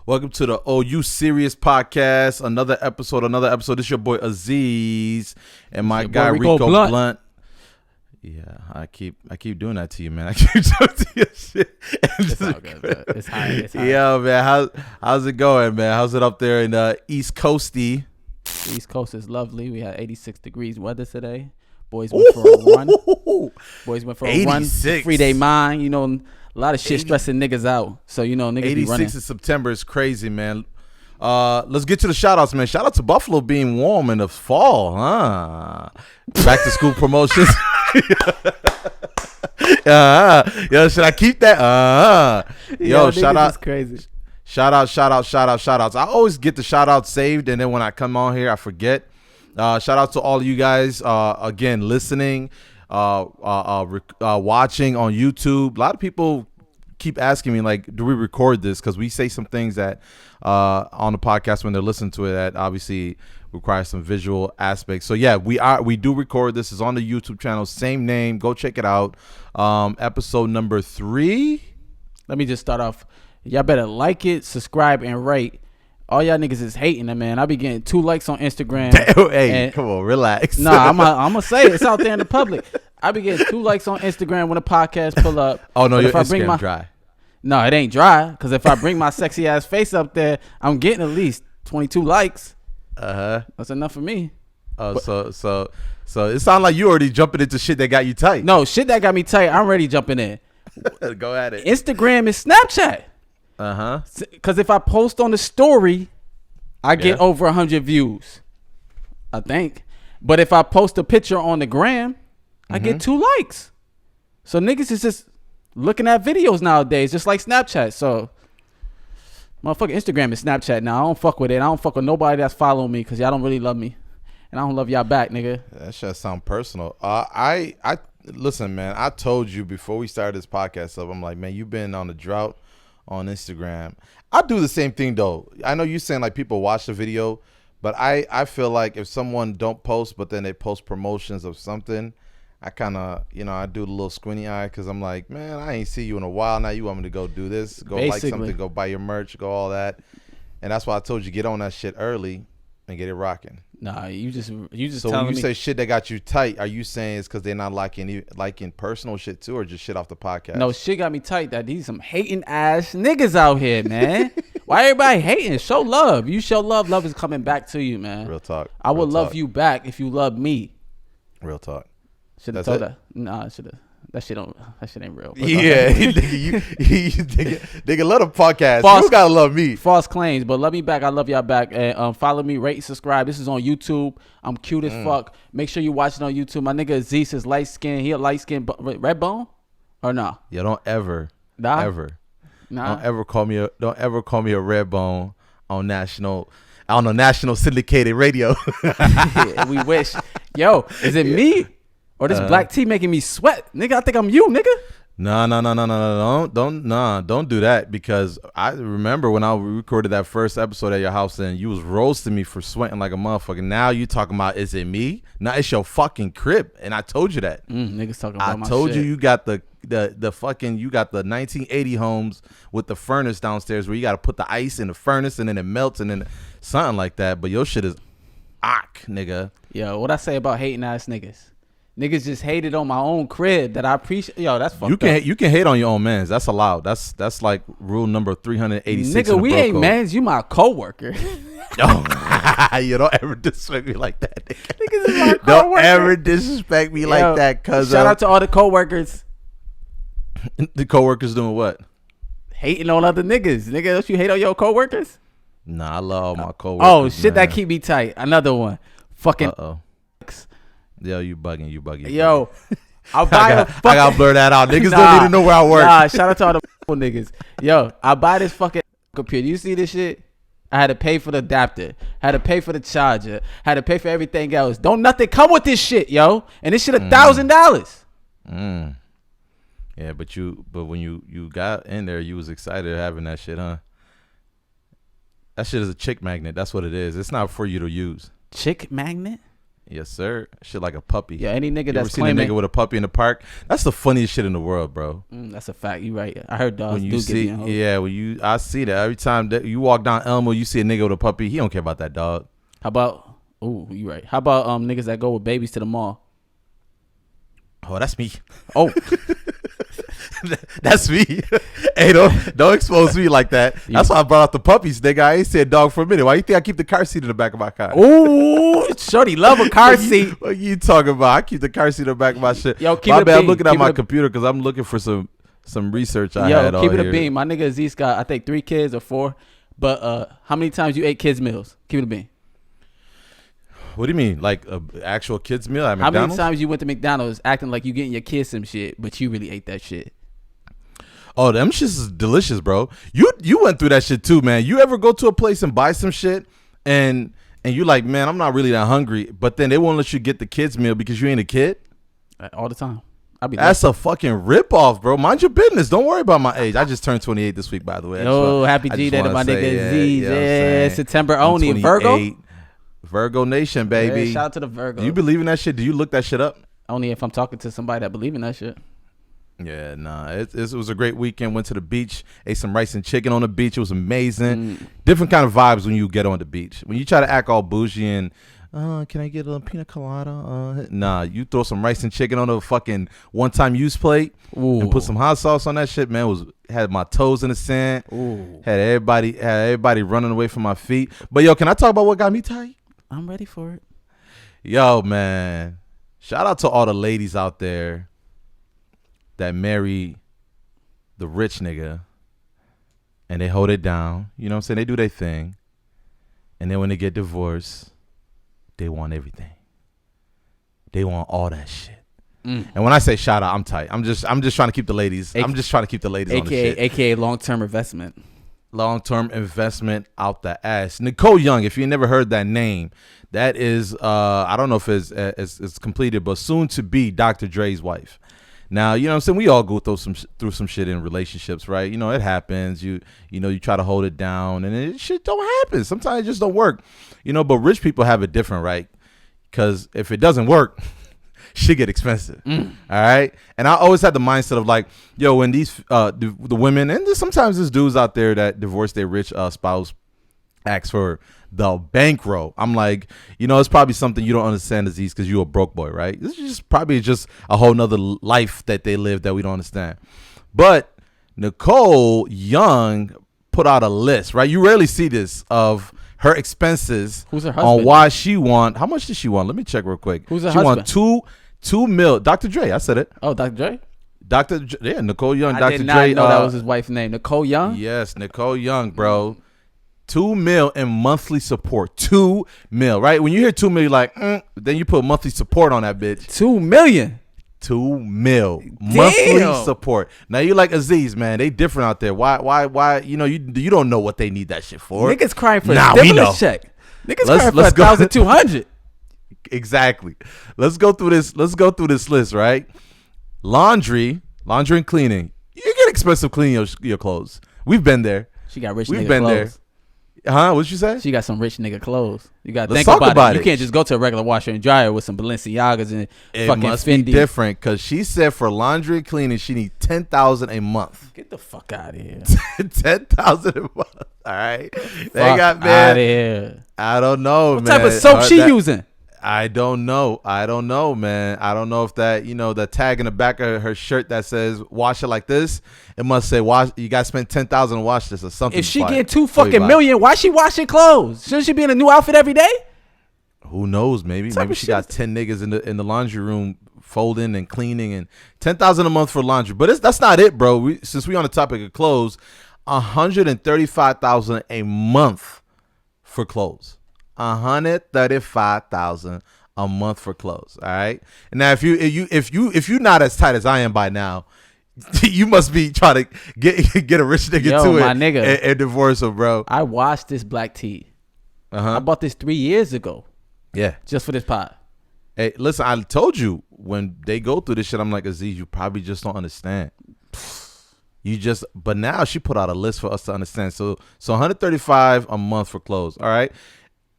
Welcome to the OU Serious Podcast. Another episode. This is your boy Aziz and my guy Rico Blunt. Yeah, I keep doing that to you, man. I keep doing to you shit. It's all good. It's high. Yeah, man. How's it going, man? How's it up there in East Coasty? The East Coast is lovely. We had 86 degrees weather today. Boys went for a run. Boys went for a run. Free their mind. You know, a lot of shit stressing niggas out. So, you know, niggas 86 be running. 86 in September is crazy, man. Let's get to the shout outs, man. Shout out to Buffalo being warm in the fall, huh? Back to school promotions. Yo, should I keep that? Yo, shout out. Crazy. Shout outs. I always get the shout out saved, and then when I come on here, I forget. Shout out to all of you guys, again, listening, watching on YouTube. A lot of people keep asking me, like, do we record this? Because we say some things that on the podcast when they're listening to it that obviously requires some visual aspects. So yeah, we do record this. Is on the YouTube channel, same name. Go check it out. Episode number 3. Let me just start off. Y'all better like it, subscribe, and rate. All y'all niggas is hating it, man. I be getting 2 likes on Instagram. Hey, come on, relax. Nah, I'm gonna say it. It's out there in the public. I be getting 2 likes on Instagram when the podcast pull up. Oh no, your Instagram dry. No, it ain't dry. Because if I bring my sexy ass face up there, I'm getting at least 22 likes. That's enough for me. So it sounds like you already jumping into shit that got you tight. No, shit that got me tight. I'm ready jumping in. Go at it. Instagram is Snapchat. Because if I post on the story, I get over 100 views, I think. But if I post a picture on the gram, I get 2 likes. So niggas is just looking at videos nowadays, just like Snapchat. So motherfucking Instagram is Snapchat now. I don't fuck with it. I don't fuck with nobody that's following me because y'all don't really love me. And I don't love y'all back, nigga. That shit sound personal. I listen, man, I told you before we started this podcast up, I'm like, man, you've been on the drought on Instagram. I do the same thing though. I know you're saying like people watch the video, but I feel like if someone don't post but then they post promotions of something, I kind of, I do the little squinty eye because I'm like, man, I ain't see you in a while. Now you want me to go do this, go like something, go buy your merch, go all that. And that's why I told you get on that shit early and get it rocking. Nah, you just so when you say shit that got you tight, are you saying it's because they're not liking personal shit too, or just shit off the podcast? No, shit got me tight. That these some hating ass niggas out here, man. Why everybody hating? Show love. You show love. Love is coming back to you, man. Real talk. I would love you back if you love me. Real talk. Should have told that. Nah, should have. That shit ain't real. Yeah, nigga, love the podcast. You gotta love me. False claims, but love me back. I love y'all back. And follow me, rate, and subscribe. This is on YouTube. I'm cute as fuck. Make sure you watch it on YouTube. My nigga Aziz is light skin. He a light skin. Red bone or nah? Yeah, don't ever call me a red bone on national syndicated radio. Yeah, we wish. Yo, is it me? Or this black tea making me sweat, nigga. I think I'm you, nigga. No. Don't do that, because I remember when I recorded that first episode at your house and you was roasting me for sweating like a motherfucker. Now you talking about, is it me? Nah, it's your fucking crib, and I told you that. Niggas talking about my shit. I told you got the fucking, you got the 1980 homes with the furnace downstairs where you got to put the ice in the furnace and then it melts and then something like that. But your shit is nigga. Yo, what I say about hating ass niggas? Niggas just hated on my own crib that I appreciate. Yo, that's fucked up. You can hate on your own mans. That's allowed. That's like rule number 386. Nigga, we ain't mans. You my coworker. You don't ever disrespect me like that. Niggas is my coworker. Don't ever disrespect me like that. Cause shout out to all the coworkers. The coworkers doing what? Hating on other niggas. Nigga, don't you hate on your coworkers? Nah, I love all my coworkers. Oh shit, man. That keep me tight. Another one. Fucking. Yo, you bugging. Yo, I gotta blur that out. Niggas don't need to know where I work. Nah, shout out to all the niggas. Yo, I buy this fucking computer. You see this shit? I had to pay for the adapter. Had to pay for the charger. Had to pay for everything else. Don't nothing come with this shit, yo. And this shit $1,000. Yeah, but when you got in there, you was excited having that shit, huh? That shit is a chick magnet. That's what it is. It's not for you to use. Chick magnet? Yes, sir. Shit like a puppy. Yeah, any nigga You that's ever seen claiming a nigga with a puppy in the park? That's the funniest shit in the world, bro. That's a fact. You right. I heard dogs When you do see, get being yeah, I see that every time that you walk down Elmo, you see a nigga with a puppy. He don't care about that dog. How about? Oh, you right. How about niggas that go with babies to the mall? Oh, that's me. Oh, that's me. Hey, don't expose me like that. That's why I brought out the puppies, nigga. I ain't said dog for a minute. Why you think I keep the car seat in the back of my car? ooh, shorty love a car seat. What you talking about? I keep the car seat in the back of my shit. Yo, keep my it a bad. I'm bean. looking at Keep my it a- computer because I'm looking for some research I had Yo, keep on it a here. bean. My nigga Aziz got I think 3 kids or 4. But how many times you ate kids meals? Keep it a bean. What do you mean? Like an actual kids meal at How McDonald's? many times you went to McDonald's acting like you getting your kids some shit, but you really ate that shit? Oh, them shits is delicious, bro. You went through that shit too, man. You ever go to a place and buy some shit and you like, man, I'm not really that hungry, but then they won't let you get the kids meal because you ain't a kid? All the time. That's a fucking ripoff, bro. Mind your business. Don't worry about my age. I just turned 28 this week, by the way. Yo, happy G Day to my nigga Aziz. Yeah, September only. Virgo? Virgo Nation, baby. Yeah, shout out to the Virgo. Do you believe in that shit? Do you look that shit up? Only if I'm talking to somebody that believe in that shit. Yeah, nah. It was a great weekend. Went to the beach, ate some rice and chicken on the beach. It was amazing. Different kind of vibes when you get on the beach. When you try to act all bougie and, can I get a pina colada? Nah, you throw some rice and chicken on a fucking one-time use plate and put some hot sauce on that shit, man. Had my toes in the sand. Ooh. Had everybody running away from my feet. But yo, can I talk about what got me tight? I'm ready for it. Yo, man. Shout out to all the ladies out there that marry the rich nigga and they hold it down. You know what I'm saying? They do their thing. And then when they get divorced, they want everything. They want all that shit. And when I say shout out, I'm tight. I'm just trying to keep the ladies. I'm just trying to keep the ladies on the shit. AKA long-term investment. Long-term investment out the ass. Nicole Young, if you never heard that name, that is, I don't know if it's completed, but soon to be Dr. Dre's wife. Now, you know what I'm saying? We all go through some shit in relationships, right? You know, it happens. You try to hold it down and shit don't happen. Sometimes it just don't work. You know, but rich people have it different, right? Because if it doesn't work, shit get expensive. All right. And I always had the mindset of like, yo, when these the women and sometimes there's dudes out there that divorce their rich spouse ask for the bankroll. I'm like, you know, it's probably something you don't understand, Aziz, because you're a broke boy, right? This is probably just a whole nother life that they live that we don't understand. But Nicole Young put out a list, right? You rarely see this of her expenses. Who's her husband? On why she want. How much did she want? Let me check real quick. Who's her she husband? want $2 million. Dr. Dre, I said it. Oh, Dr. Dre? Yeah, Nicole Young. I Dr. did not Dre. know that was his wife's name. Nicole Young? Yes, Nicole Young, bro. $2 million in monthly support. $2 million, right? When you hear $2 million, like, then you put monthly support on that bitch. $2 million. $2 million monthly support. Now you like Aziz, man. They different out there. Why? You know, you don't know what they need that shit for. Niggas crying for nah, a stimulus check. Niggas crying for $1,200. Exactly. Let's go through this list, right? Laundry and cleaning. You get expensive cleaning your clothes. We've been there. She got rich We've nigga been clothes. there. Huh? What'd you say? She got some rich nigga clothes. You got to Let's think talk about it. it. You can't just go to a regular washer and dryer with some Balenciagas and It fucking must Fendi. be different because she said for laundry and cleaning she needs $10,000 a month. Get the fuck out of here. $10,000 a month. All right. They got Fuck out of here. I don't know, What man. type of soap she using? I don't know, man. I don't know if that, the tag in the back of her shirt that says wash it like this, it must say wash. You got to spend $10,000 to wash this or something. If she getting $2 million, why she washing clothes? Shouldn't she be in a new outfit every day? Who knows? Maybe she got 10 niggas in the laundry room folding and cleaning and $10,000 a month for laundry. But that's not it, bro. Since we on the topic of clothes, $135,000 a month for clothes. $135,000 a month for clothes. All right. And now if you're not as tight as I am by now, you must be trying to get a rich nigga my nigga. And divorce him, bro. I washed this black tee. I bought this 3 years ago. Yeah. Just for this pot. Hey, listen, I told you when they go through this shit, I'm like, Aziz, you probably just don't understand. But now she put out a list for us to understand. So $135 a month for clothes. All right.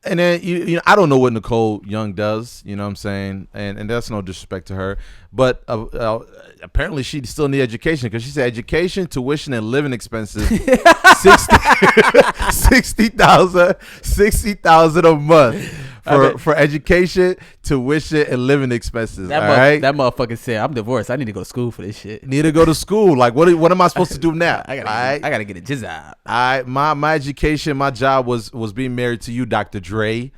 And then you know, I don't know what Nicole Young does. You know what I'm saying? And that's no disrespect to her, but apparently she still need education because she said education, tuition, and living expenses 60,000 a month for education, tuition, and living expenses. That motherfucker said, "I'm divorced. I need to go to school for this shit. Need to go to school. Like what am I supposed to do now? I gotta get a job. My education, my job was being married to you, Dr. Dre,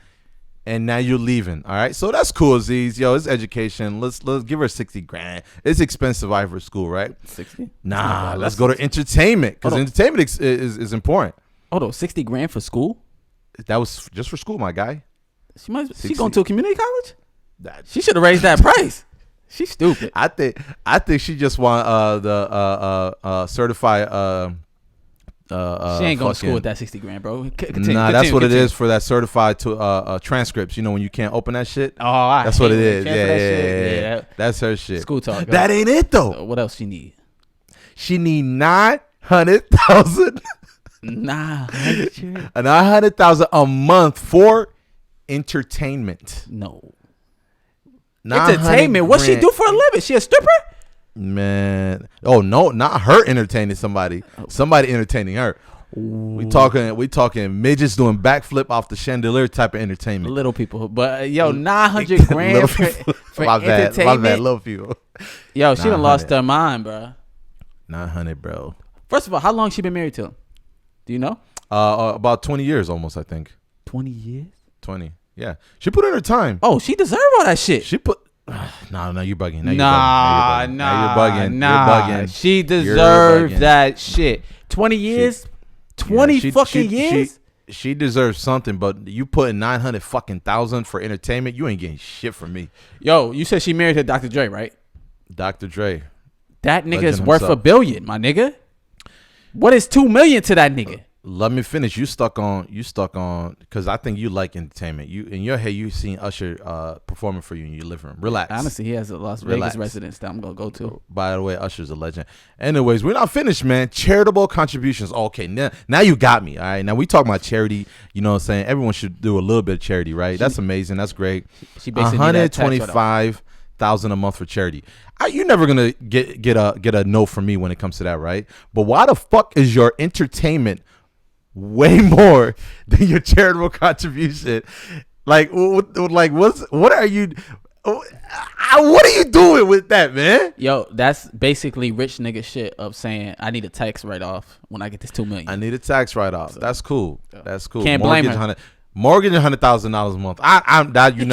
and now you're leaving. All right, so that's cool, Aziz. Yo, it's education. Let's give her 60 grand. It's expensive out for school, right? 60? Nah, let's go to entertainment because entertainment is important. Hold on, 60 grand for school? That was just for school, my guy. She going to a community college? She should have raised that price. She's stupid. I think she just want the certified. She ain't going to school with that 60 grand, bro. Continue, that's what it is for that certified to transcripts. You know when you can't open that shit. Oh, that's what it is. Yeah. That's her shit. School talk. That ain't it though. So what else she need? She need 900,000. 900,000 a month for entertainment. No. Entertainment. What she do for a living? She a stripper? Man. Oh no, not her entertaining somebody. Somebody entertaining her. We talking midgets doing backflip off the chandelier type of entertainment. Little people. But 900 grand for entertainment. My bad, little people. Yo, she done lost her mind, bro. 900, bro. First of all, how long she been married to him? Do you know? About 20 years almost, I think. 20 years? 20. Yeah. She put in her time. Oh, she deserve all that shit. She put No, you're bugging. You're bugging. She deserved that shit. 20 years? 20 fucking years? She deserves something, but you putting 900,000 for entertainment, you ain't getting shit from me. Yo, you said she married to Dr. Dre, right? Dr. Dre. That nigga is worth $1 billion, my nigga. What is $2 million to that nigga? Let me finish. You stuck on because I think you like entertainment. You in your head, you seen Usher performing for you in your living room. Relax. Honestly, he has a Las Vegas residence that I'm gonna go to. By the way, Usher's a legend. Anyways, we're not finished, man. Charitable contributions. Okay, now you got me. All right, now we talking about charity. You know what I'm saying? Everyone should do a little bit of charity, right? That's amazing. That's great. She basically 125,000 a month for charity. You're never gonna get a no from me when it comes to that, right? But why the fuck is your entertainment way more than your charitable contribution? What are you doing with that, man? Yo, that's basically rich nigga shit of saying I need a tax write off when I get this $2 million. I need a tax write off. That's cool. That's cool. Can't blame her. Mortgage $100,000 a month.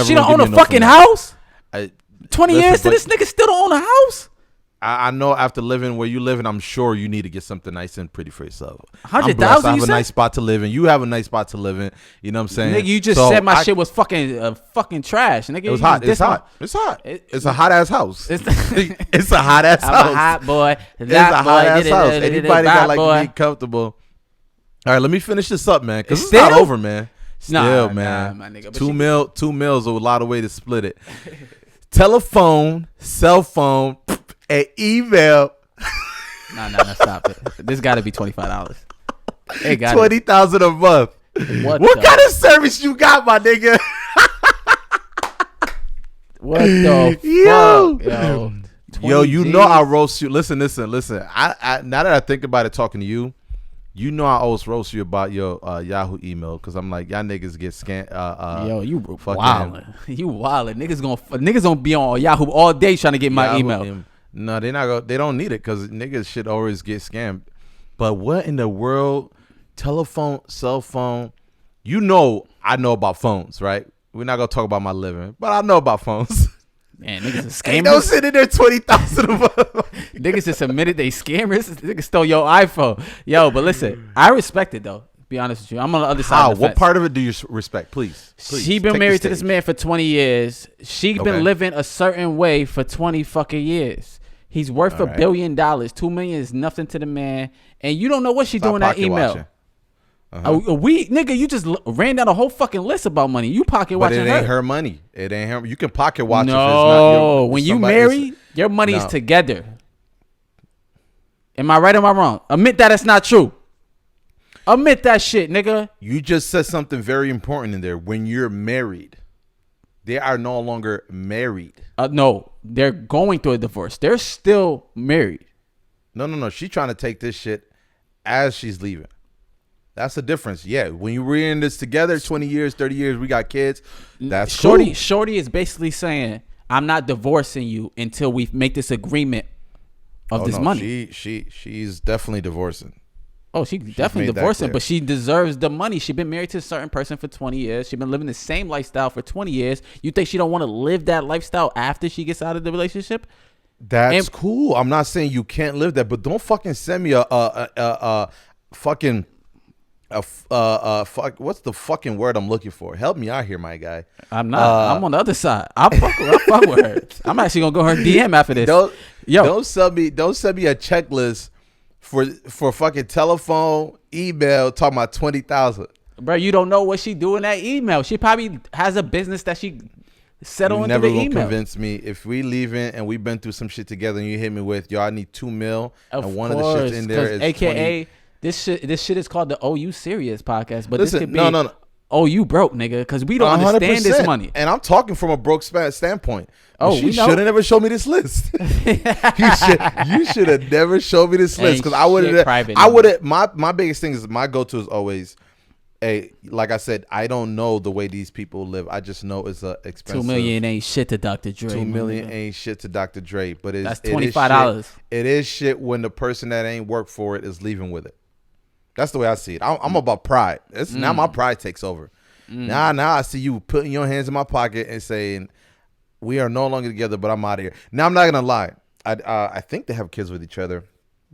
She don't own a fucking house. 20 years to this nigga still don't own a house. I know after living where you live, and I'm sure you need to get something nice and pretty for yourself. 100,000. I have a nice spot to live in. You have a nice spot to live in. You know what I'm saying? Nigga, you just said my shit was fucking trash. Nigga, it was hot. It's hot. It's hot. It's a hot ass house. It's a hot ass house. I'm a hot boy. It's a hot ass house. Anybody that to be comfortable. All right, let me finish this up, man, because it's not over, man. Still, man. Nah, my nigga. $2 million is a lot of way to split it. Telephone, cell phone, and email. Nah, stop it. This got to be $25. $20,000 a month. What kind of service you got, my nigga? What the fuck, yo? You know I roast you. Listen. I now that I think about it, talking to you, you know I always roast you about your Yahoo email because I'm like, y'all niggas get scanned. Yo, you wildin'. You wildin'. Niggas gonna be on Yahoo all day trying to get my email. No, they don't need it because niggas should always get scammed. But what in the world? Telephone, cell phone. You know I know about phones, right? We're not gonna talk about my living, but I know about phones. Man, niggas are scammers. Ain't no sitting there 20,000 a month. Niggas just admitted they scammers. Niggas stole your iPhone. Yo, but listen, I respect it though. Be honest with you, I'm on the other side. Of the what part of it do you respect? Please. She been married to this man for 20 years. She been living a certain way for 20 fucking years. He's worth $1 billion. $2 million is nothing to the man, and you don't know what she's doing that email. Nigga, you just ran down a whole fucking list about money. You pocket watching her. But it ain't her money. It ain't her. You can pocket watch. No, if it's not your, when you marry, your money is together. Am I right or am I wrong? Admit that it's not true. Admit that shit, nigga. You just said something very important in there. When you're married, they are no longer married. No, they're going through a divorce. They're still married. No. She's trying to take this shit as she's leaving. That's the difference. Yeah, when you were in this together, 20 years, 30 years, we got kids. That's cool. Shorty is basically saying, I'm not divorcing you until we make this agreement of this money. She's definitely divorcing. Oh, she's definitely divorcing, but she deserves the money. She's been married to a certain person for 20 years. She's been living the same lifestyle for 20 years. You think she don't want to live that lifestyle after she gets out of the relationship? That's cool. I'm not saying you can't live that, but don't fucking send me a fucking what's the fucking word I'm looking for? Help me out here, my guy. I'm not. I'm on the other side. I fuck with her. I'm actually gonna go her DM after this. Don't send me a checklist for fucking telephone, email, talking about 20,000. Bro, you don't know what she do in that email. She probably has a business that she settle into the email. Never gonna convince me. If we leaving and we've been through some shit together and you hit me with, yo, I need $2 million, and one of the shits in there is AKA 20. this shit is called the OU Serious podcast, but listen, this could be no. Oh, you broke, nigga, because we don't understand this money. And I'm talking from a broke standpoint. Oh, she should have never showed me this list. You should have never showed me this list, because I would have. My biggest thing is, my go-to is always, like I said, I don't know the way these people live. I just know it's a expensive. $2 million ain't shit to Dr. Dre. $2 million ain't shit to Dr. Dre, but that's $25. It is shit when the person that ain't worked for it is leaving with it. That's the way I see it. I'm about pride. Now my pride takes over. Now I see you putting your hands in my pocket and saying, we are no longer together, but I'm out of here. Now, I'm not gonna lie. I think they have kids with each other.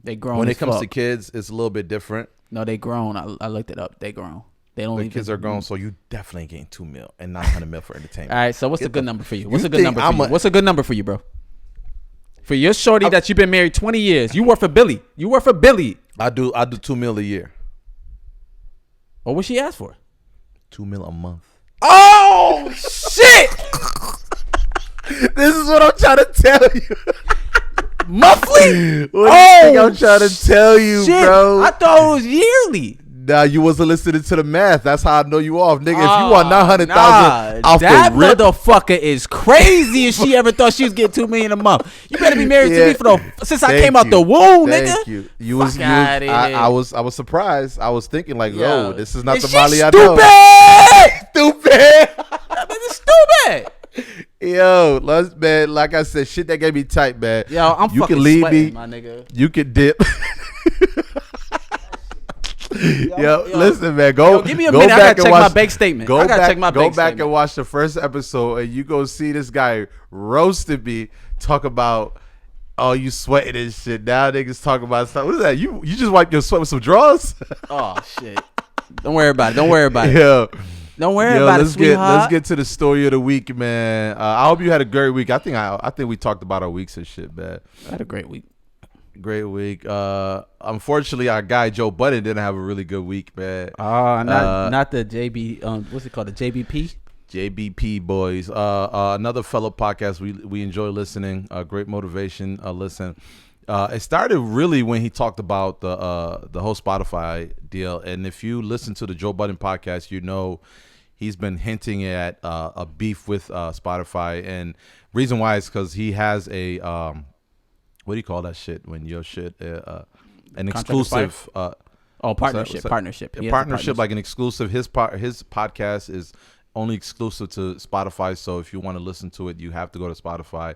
They grown. When it comes to kids, it's a little bit different. No, they grown. I looked it up. They grown. They don't. The kids are grown, so you definitely ain't getting $2 million and not $100 million for entertainment. All right. So what's a good number for you? What's a good number for you? What's a good number for you, bro? For your shorty that you've been married 20 years, you work for Billy. I do $2 million a year. What would she ask for? $2 million a month. Oh shit! This is what I'm trying to tell you. Monthly? What do you think I'm trying to tell you, shit. bro? I thought it was yearly. Nah, you wasn't listening to the math. That's how I know you off, nigga. If you want 900,000 off that the rip, motherfucker is crazy. If she ever thought she was getting $2 million a month, you better be married to me since I came out the womb, nigga. I was surprised. I was thinking like, yo, this is not the Molly I know. Stupid. That nigga stupid. Yo, man, like I said, shit that gave me tight, man. Yo, I'm you fucking can leave sweating, me, my nigga. You can dip. Yo, listen, man. Give me a minute. I gotta check my bank statement. Go back and watch the first episode, and you go see this guy roasted me. Talk about, oh, you sweating and shit. Now niggas talk about stuff. What is that? You just wipe your sweat with some drawers? Oh shit! Don't worry about it. Don't worry about it. Yeah. Don't worry about it, sweetheart. Let's get to the story of the week, man. I hope you had a great week. I think we talked about our weeks and shit, man. I had a great week. Great week. Unfortunately, our guy Joe Budden didn't have a really good week, man. Not the JB. What's it called? The JBP. JBP boys. Another fellow podcast we enjoy listening. Great motivation. Listen. It started really when he talked about the whole Spotify deal, and if you listen to the Joe Budden podcast, you know he's been hinting at a beef with Spotify, and reason why is because he has a what do you call that shit when your shit an exclusive partnership. Partnership, like an exclusive. His podcast is only exclusive to Spotify, so if you want to listen to it, you have to go to Spotify,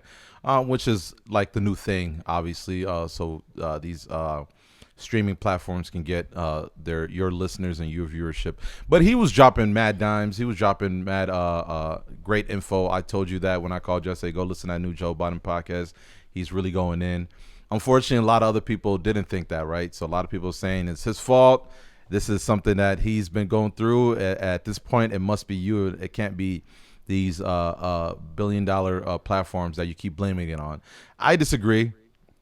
which is like the new thing, obviously. So these streaming platforms can get your listeners and your viewership. But he was dropping mad dimes. He was dropping mad great info. I told you that when I called you. I said, go listen to that new Joe Budden podcast. He's really going in. Unfortunately, a lot of other people didn't think that, right? So a lot of people are saying it's his fault. This is something that he's been going through. At this point, it must be you. It can't be these billion-dollar platforms that you keep blaming it on. I disagree.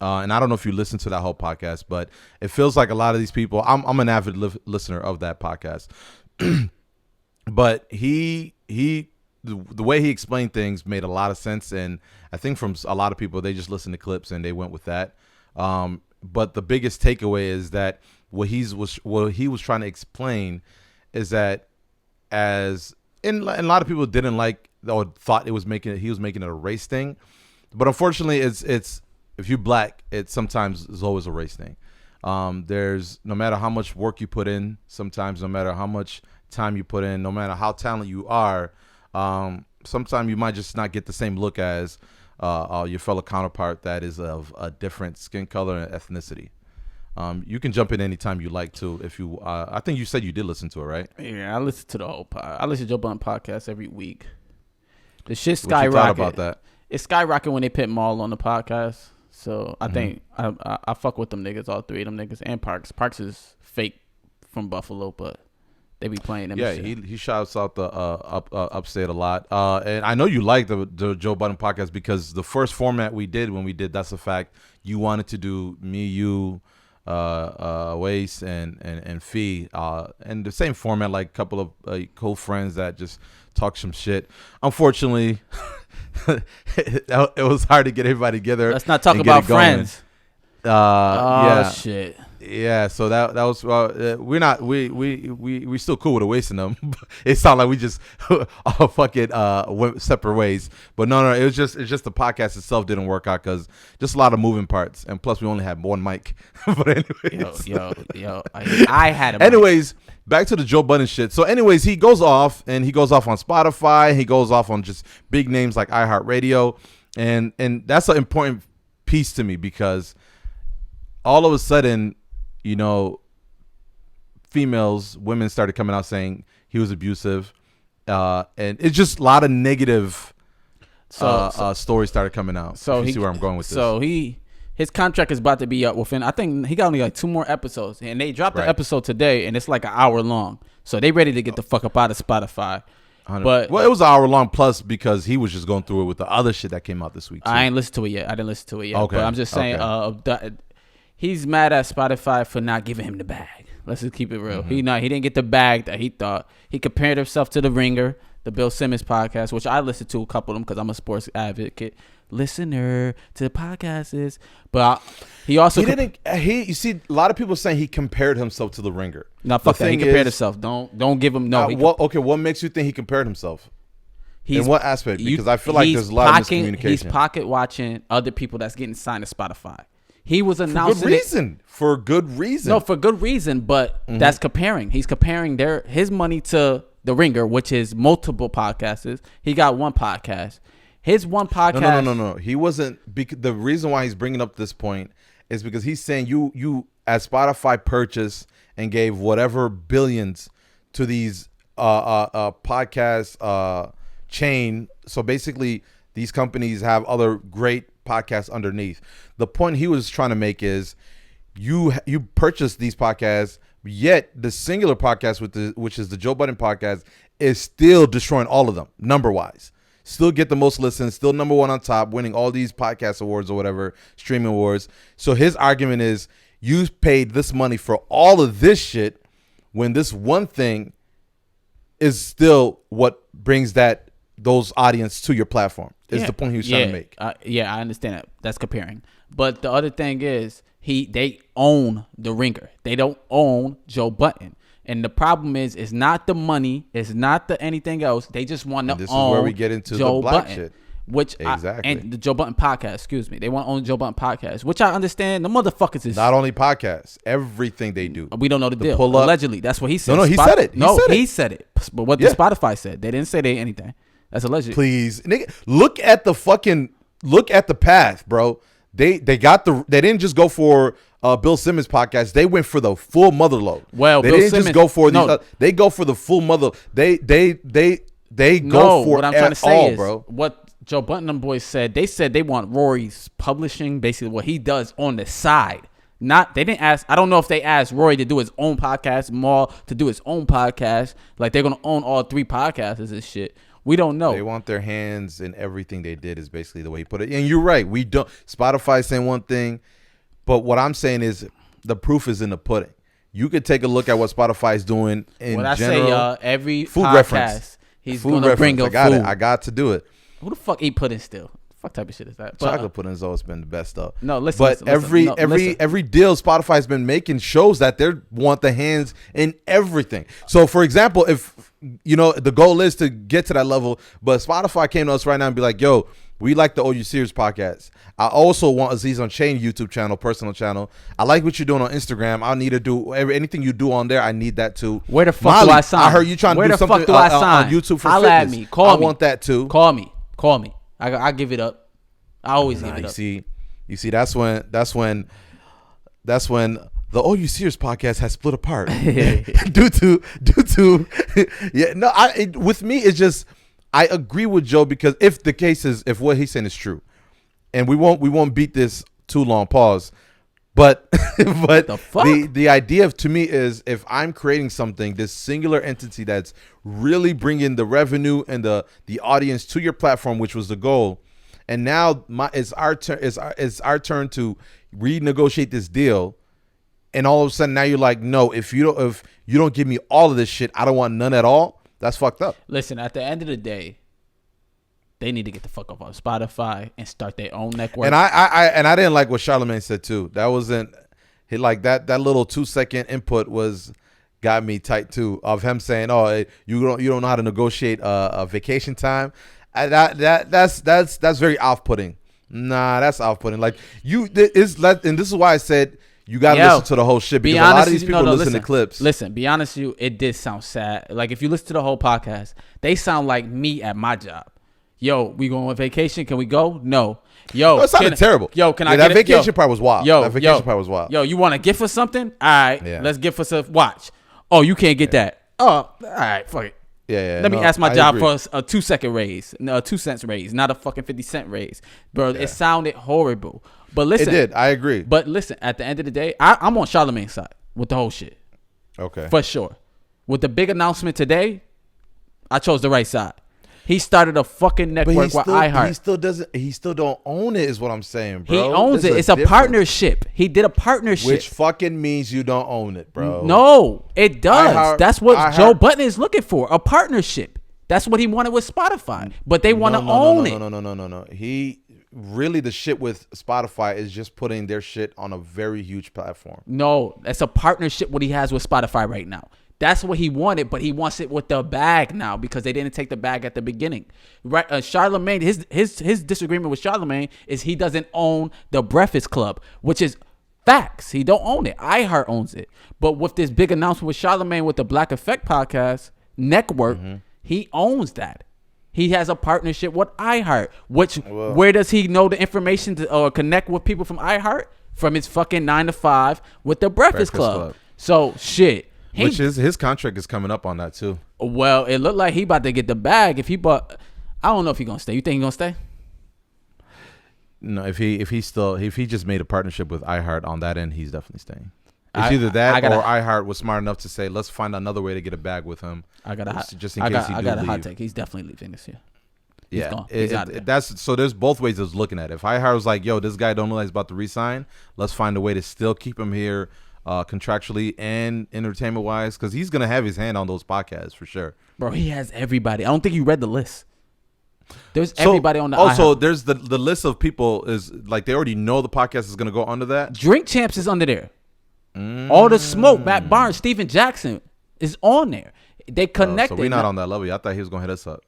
And I don't know if you listen to that whole podcast, but it feels like a lot of these people, I'm an avid listener of that podcast. But the way he explained things made a lot of sense. And I think from a lot of people, they just listened to clips and they went with that. but the biggest takeaway is that what he was trying to explain is that and a lot of people didn't like or thought he was making it a race thing, but unfortunately it's if you're black, it sometimes is always a race thing. There's no matter how much work you put in, sometimes no matter how much time you put in, no matter how talented you are, sometimes you might just not get the same look as your fellow counterpart that is of a different skin color and ethnicity. You can jump in anytime you like to. If you, I think you said you did listen to it, right? Yeah, I listen to the whole pod. I listen to Joe Blunt podcast every week. The shit What you thought skyrocket. about that? It's skyrocket when they put Maul on the podcast. So I think I fuck with them niggas, all three of them niggas, and Parks. Parks is fake from Buffalo, but they be playing them. Yeah, he shouts out the upstate a lot. And I know you like the Joe Budden podcast because the first format we did when we did That's a Fact, you wanted to do me, you, Wace and Fee, and the same format, like a couple of cool friends that just talk some shit. Unfortunately, it was hard to get everybody together. Let's not talk about friends. Yeah. Shit. Yeah, so that was we're not we still cool with wasting them. It sounded like we just all fucking went separate ways. But no, it's just the podcast itself didn't work out because just a lot of moving parts, and plus we only had one mic. But anyways, yo, I had a mic. Anyways, back to the Joe Budden shit. So anyways, he goes off on Spotify. He goes off on just big names like iHeartRadio, and that's an important piece to me because all of a sudden, you know, women started coming out saying he was abusive, and it's just a lot of negative stories started coming out. So you see where I'm going with this. So his contract is about to be up within, I think he got only like 2 more episodes, and they dropped the episode today, and it's like an hour long. So they ready to get the fuck up out of Spotify. But it was an hour long plus because he was just going through it with the other shit that came out this week too. I ain't listened to it yet. I didn't listen to it yet. Okay. But I'm just saying, he's mad at Spotify for not giving him the bag. Let's just keep it real. He didn't get the bag that he thought. He compared himself to The Ringer, the Bill Simmons podcast, which I listened to a couple of them because I'm a sports advocate listener to the podcasts. But he also you see a lot of people saying he compared himself to The Ringer. No, fuck that. He compared himself. Don't give him what makes you think he compared himself? In what aspect? Because I feel like there's a lot of miscommunication. He's pocket watching other people that's getting signed to Spotify. He was announcing for good reason. No, for good reason, but that's comparing. He's comparing his money to The Ringer, which is multiple podcasts. He got one podcast. His one podcast. No. He wasn't. The reason why he's bringing up this point is because he's saying you as Spotify purchased and gave whatever billions to these podcast chain. So basically, these companies have other great podcasts underneath. The point he was trying to make is you purchased these podcasts, yet the singular podcast which is the Joe Budden podcast is still destroying all of them number wise. Still get the most listens, still number one on top, winning all these podcast awards or whatever, streaming awards. So his argument is you paid this money for all of this shit when this one thing is still what brings those audience to your platform. Is the point he was trying to make. I understand that. That's comparing. But the other thing is they own The Ringer. They don't own Joe Budden. And the problem is, it's not the money. It's not the anything else. They just want to own Joe Budden. This is where we get into the black shit. And the Joe Budden podcast, excuse me. They want to own Joe Budden podcast, which I understand. The motherfuckers is not only podcasts, everything they do. We don't know the deal. Allegedly, that's what he said. No, he said it. He said it. But what the Spotify said, they didn't say anything. That's alleged. Please, nigga, look at the path, bro. They didn't just go for Bill Simmons podcast. They went for the full mother load. Well, they didn't just go for these. They go for the full mother. They go for what I'm trying to say all, is, bro. What Joe Budden and boys said. They said they want Rory's publishing, basically what he does on the side. They didn't ask. I don't know if they asked Rory to do his own podcast, Maul to do his own podcast. Like they're gonna own all 3 podcasts and shit. We don't know. They want their hands in everything they did is basically the way he put it. And you're right. We don't. Spotify saying one thing, but what I'm saying is the proof is in the pudding. You could take a look at what Spotify is doing in general. Say every food podcast, reference. He's going to bring up food. I got to do it. Who the fuck eat pudding still? fuck type of shit is that? Chocolate pudding has always been the best stuff. No, listen. But listen, every deal Spotify's been making shows that they want the hands in everything. So, for example, if the goal is to get to that level, but Spotify came to us right now and be like, "Yo, we like the OU Series podcast. I also want Aziz Unchained YouTube channel, personal channel. I like what you're doing on Instagram. I need to do anything you do on there. I need that too. Where the fuck do I sign? I heard you trying to do something on YouTube for Holla fitness. At me. Call me. I want that too. Call me. I give it up. I always give it up. You see, that's when the OU Series podcast has split apart due to with me it's just I agree with Joe because if what he's saying is true, and we won't beat this too long. Pause. But the idea to me is if I'm creating something, this singular entity that's really bringing the revenue and the audience to your platform, which was the goal, and now it's our turn to renegotiate this deal, and all of a sudden now you're like, no, if you don't give me all of this shit, I don't want none at all. That's fucked up. Listen, at the end of the day, they need to get the fuck off Spotify and start their own network. And I didn't like what Charlamagne said too. That wasn't that little 2-second input got me tight too, of him saying, "Oh, you don't know how to negotiate a vacation time." That's very off-putting. Nah, that's off-putting. Like and this is why I said you gotta listen to the whole shit, because a lot of these people listen to clips. Listen, be honest with you, it did sound sad. Like if you listen to the whole podcast, they sound like me at my job. Yo, we going on vacation? Can we go? No. Yo, it sounded terrible. Yo, can I get that vacation part was wild. Yo, that vacation part was wild. Yo, you want a gift for something? All right, let's gift us a watch. Oh, you can't get that. Oh, all right, fuck it. Yeah. Let me ask my job for a 2-second raise, no, a 2 cents raise, not a fucking 50-cent raise, bro. Yeah. It sounded horrible. But listen, it did. I agree. But listen, at the end of the day, I'm on Charlamagne's side with the whole shit. Okay, for sure. With the big announcement today, I chose the right side. He started a fucking network with iHeart. He still don't own it, is what I'm saying, bro. He owns it. It's a partnership. He did a partnership. Which fucking means you don't own it, bro. No, it does. That's what Joe Budden is looking for. A partnership. That's what he wanted with Spotify. But they want to own it. No. He really, the shit with Spotify is just putting their shit on a very huge platform. No, that's a partnership what he has with Spotify right now. That's what he wanted, but he wants it with the bag now because they didn't take the bag at the beginning. Right? Charlamagne, his disagreement with Charlamagne is he doesn't own the Breakfast Club, which is facts. He don't own it. iHeart owns it. But with this big announcement with Charlamagne with the Black Effect podcast network, he owns that. He has a partnership with iHeart. Where does he know the information to connect with people from iHeart? From his fucking 9 to 5 with the Breakfast Club. So shit. Which is his contract is coming up on that too. Well, it looked like he about to get the bag. If he bought, I don't know if he gonna stay. You think he gonna stay? No, if he just made a partnership with iHeart on that end, he's definitely staying. It's either that or iHeart was smart enough to say, let's find another way to get a bag with him. I got a hot take. He's definitely leaving this year. He's gone. So there's both ways of looking at it. If iHeart was like, yo, this guy don't know he's about to resign, let's find a way to still keep him here. Contractually and entertainment wise, because he's gonna have his hand on those podcasts for sure. Bro, he has everybody. I don't think you read the list. There's everybody on the also iHeart. There's the list of people is like they already know the podcast is gonna go under that. Drink Champs is under there. All the Smoke, Matt Barnes, Steven Jackson is on there. They connected. So we're not on that level. I thought he was gonna hit us up.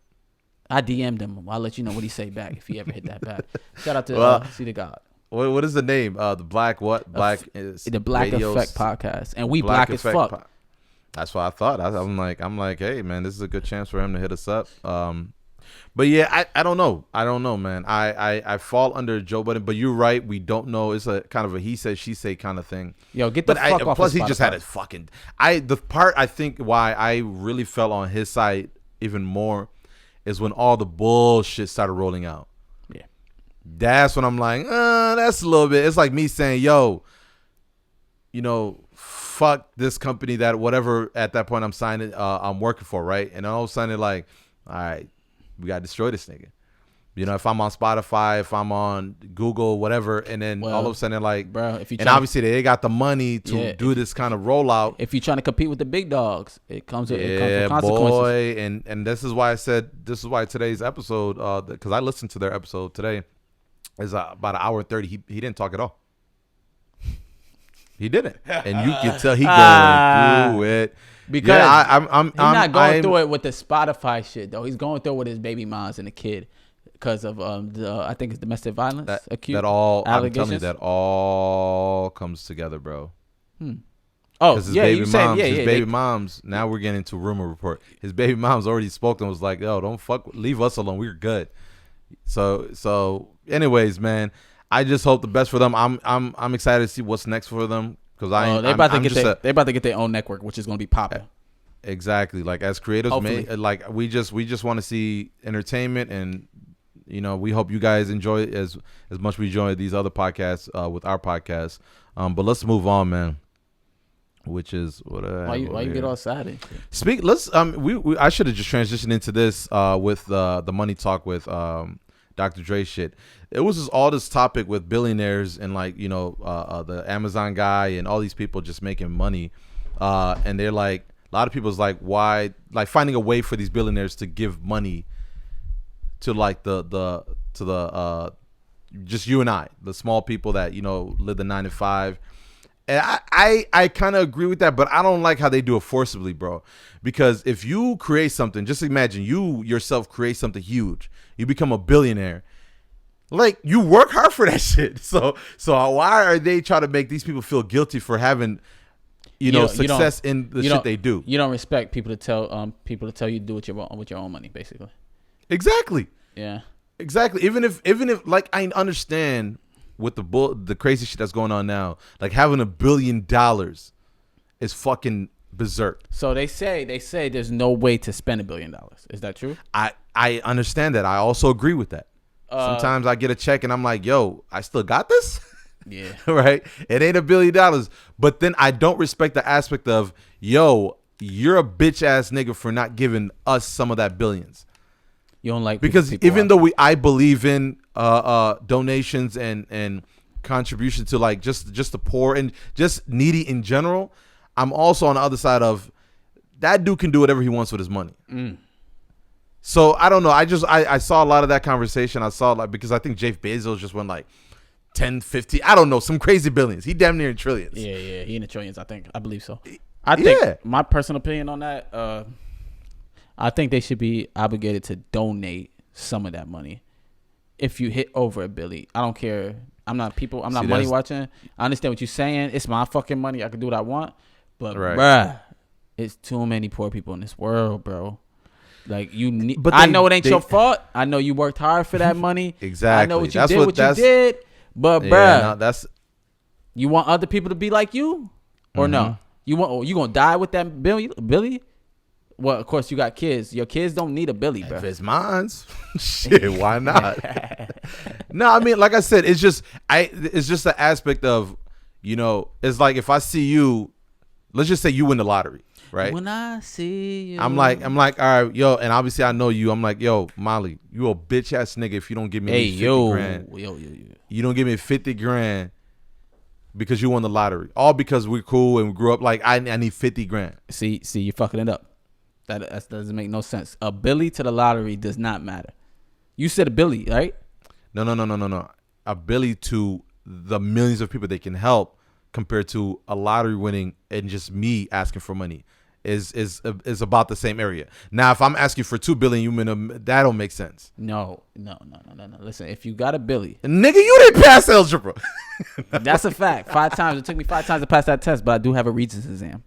I DM'd him. I'll let you know what he say back if he ever hit that back. Shout out to See the God. What is the name? The Black what? Black is the Black Effect podcast, and we black as fuck. That's what I thought. I'm like, hey man, this is a good chance for him to hit us up. But yeah, I don't know. I don't know, man. I fall under Joe Budden, but you're right. We don't know. It's a kind of a he said she say kind of thing. Yo, get the fuck off. Plus, he just had his fucking. The part I think why I really fell on his side even more is when all the bullshit started rolling out. That's when I'm like, that's a little bit. It's like me saying, yo, fuck this company that whatever at that point I'm working for, right? And all of a sudden they're like, all right, we gotta destroy this nigga. If I'm on Spotify, if I'm on Google, whatever, and then all of a sudden they're like, bro, obviously they got the money to do this kind of rollout. If you're trying to compete with the big dogs, it comes with consequences. Boy, and this is why I said this is why today's episode, because I listened to their episode today. It's about an hour and 30. He didn't talk at all. He didn't, and you can tell he going through it. Because he's not going through it with the Spotify shit though. He's going through it with his baby moms and the kid because of I think it's domestic violence. That all I'm telling you, that all comes together, bro. Oh, his yeah, baby you moms, said, yeah, his yeah, baby moms. Now we're getting into rumor report. His baby moms already spoke and was like, "Yo, don't fuck, leave us alone. We're good." So, anyways, man, I just hope the best for them. I'm excited to see what's next for them because they're about to get their own network, which is going to be popping. Exactly, like as creators, like we just want to see entertainment, and we hope you guys enjoy it as much we enjoy these other podcasts with our podcast. But let's move on, man. Which is what why you get all sad? I should have just transitioned into this with the money talk with Dr. Dre shit. It was just all this topic with billionaires and like the Amazon guy and all these people just making money, and they're like, a lot of people's like, why, like finding a way for these billionaires to give money to like the just you and I, the small people that live the 9 to 5. And I kind of agree with that, but I don't like how they do it forcibly, bro. Because if you create something, just imagine you yourself create something huge. You become a billionaire. Like, you work hard for that shit. So why are they trying to make these people feel guilty for having, success in the shit they do? You don't respect people to tell you to do with your own money, basically. Exactly. Yeah. Exactly. Even if like I understand with the crazy shit that's going on now, like having $1 billion is fucking berserk. So they say there's no way to spend $1 billion. Is that true? I understand that. I also agree with that. Sometimes I get a check and I'm like, yo, I still got this? Yeah. Right? It ain't $1 billion. But then I don't respect the aspect of, yo, you're a bitch ass nigga for not giving us some of that billions. You don't like, because even though I believe in donations and contribution to like just the poor and just needy in general, I'm also on the other side of that dude can do whatever he wants with his money. So I don't know. I saw a lot of that conversation. I saw like, because I think Jeff Bezos just went like 10, 50, I don't know, some crazy billions. He damn near in trillions. Yeah, he in the trillions. I believe so. I think my personal opinion on that, I think they should be obligated to donate some of that money. If you hit over $1 billion, I don't care. I'm not money watching. I understand what you're saying. It's my fucking money. I can do what I want. But bruh, it's too many poor people in this world, bro. Like you need. But I know it ain't your fault. I know you worked hard for that money. Exactly. I know what you did. But bruh, you want other people to be like you, or no? You gonna die with that Billy? Well, of course, you got kids. Your kids don't need $1 billion, bro. If it's mine's, shit, why not? No, I mean, like I said, it's just the aspect of, it's like if I see you, let's just say you win the lottery, right? When I see you, I'm like, all right, yo, and obviously I know you. I'm like, yo, Molly, you a bitch ass nigga if you don't give me 50 grand. Yo. You don't give me 50 grand because you won the lottery. All because we're cool and we grew up. Like I need 50 grand. See, you're fucking it up. That doesn't make no sense. $1 billion to the lottery does not matter. You said $1 billion, right? No. $1 billion to the millions of people they can help compared to a lottery winning and just me asking for money is about the same area. Now, if I'm asking for $2 billion, that don't make sense. No. Listen, if you got $1 billion, nigga, you didn't pass algebra. That's a fact. 5 times. It took me 5 times to pass that test, but I do have a Regents exam.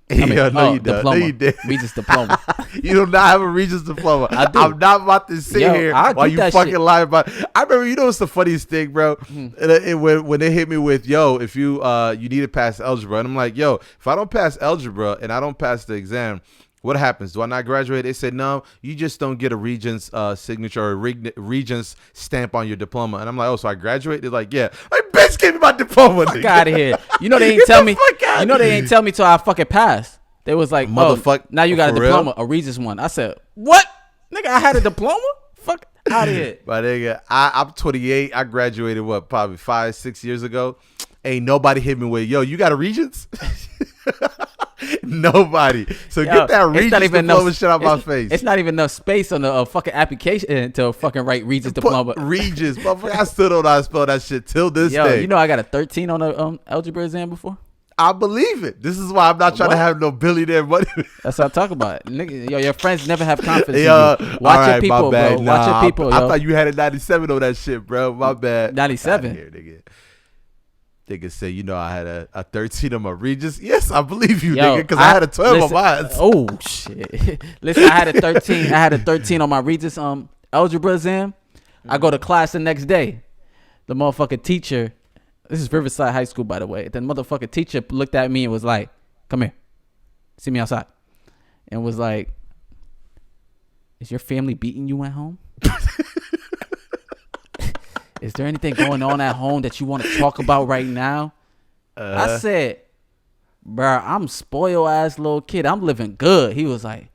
You don't. Diploma. No, you did. Regents diploma. You do not have a Regents diploma. I do. I'm not about to sit here while you fucking lie about it. I remember, what's the funniest thing, bro? When they hit me with, yo, if you need to pass algebra, and I'm like, yo, if I don't pass algebra and I don't pass the exam, what happens? Do I not graduate? They said, no, you just don't get a Regents signature or a Regents stamp on your diploma. And I'm like, oh, so I graduate? They're like, yeah. Like, bitch, give me my diploma. Fuck out of here. They ain't tell me. They ain't tell me till I fucking passed. They was like, motherfucker, now you got a diploma, a Regents one. I said, what? Nigga, I had a diploma? Fuck out of here. But nigga, I'm 28. I graduated, probably 5-6 years ago. Ain't nobody hit me with, yo, you got a Regents? Nobody. So get that Regis diploma shit out my face. It's not even enough space on the fucking application to fucking write Regis diploma. Regis, motherfucker. I still don't know how to spell that shit till this day. You know I got a 13 on the algebra exam before. I believe it. This is why I'm not trying to have no billionaire money. That's what I talk about. Nigga, your friends never have confidence in you. Watch your people, bro. Watch your people, I thought you had a 97 on that shit, bro. My bad. 97? Here, nigga. Nigga say, I had a 13 on my Regis. Yes, I believe you, nigga, because I had a 12 on mine. Oh, shit. Listen, I had a 13. I had a 13 on my Regis algebra exam. I go to class the next day. The motherfucking teacher... This is Riverside High School, by the way. The motherfucking teacher looked at me and was like, come here. See me outside. And was like, is your family beating you at home? Is there anything going on at home that you want to talk about right now? I said, bro, I'm spoiled ass little kid. I'm living good. He was like,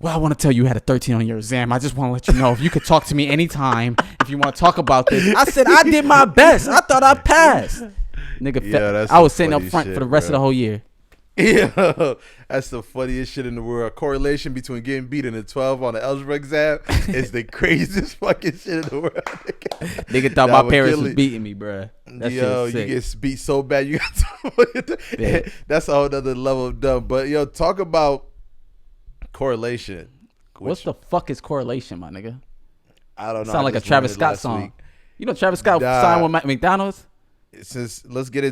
well, I want to tell you had a 13 on your exam. I just want to let you know if you could talk to me anytime if you want to talk about this. I said I did my best. I thought I passed. Nigga, I was sitting up front for the rest of the whole year. Yeah, that's the funniest shit in the world. Correlation between getting beat in a 12 on the algebra exam is the craziest fucking shit in the world. Nigga thought my parents was beating me, bro. Yo, you get beat so bad you got to, that's a whole other level of dumb. But yo, talk about correlation. What's the fuck is correlation, my nigga? I don't know. Sound like a Travis Scott song. Week. You know Travis Scott signed with McDonald's? Let's get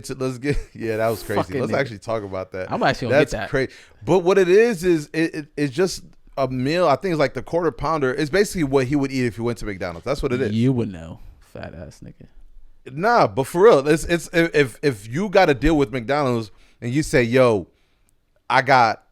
yeah, that was crazy. Let's actually talk about that. I'm actually gonna get that. That's crazy. But what it is it's just a meal. I think it's like the quarter pounder. It's basically what he would eat if he went to McDonald's. That's what it is. You would know, fat ass nigga. Nah, but for real, it's if you got to deal with McDonald's and you say, yo, I got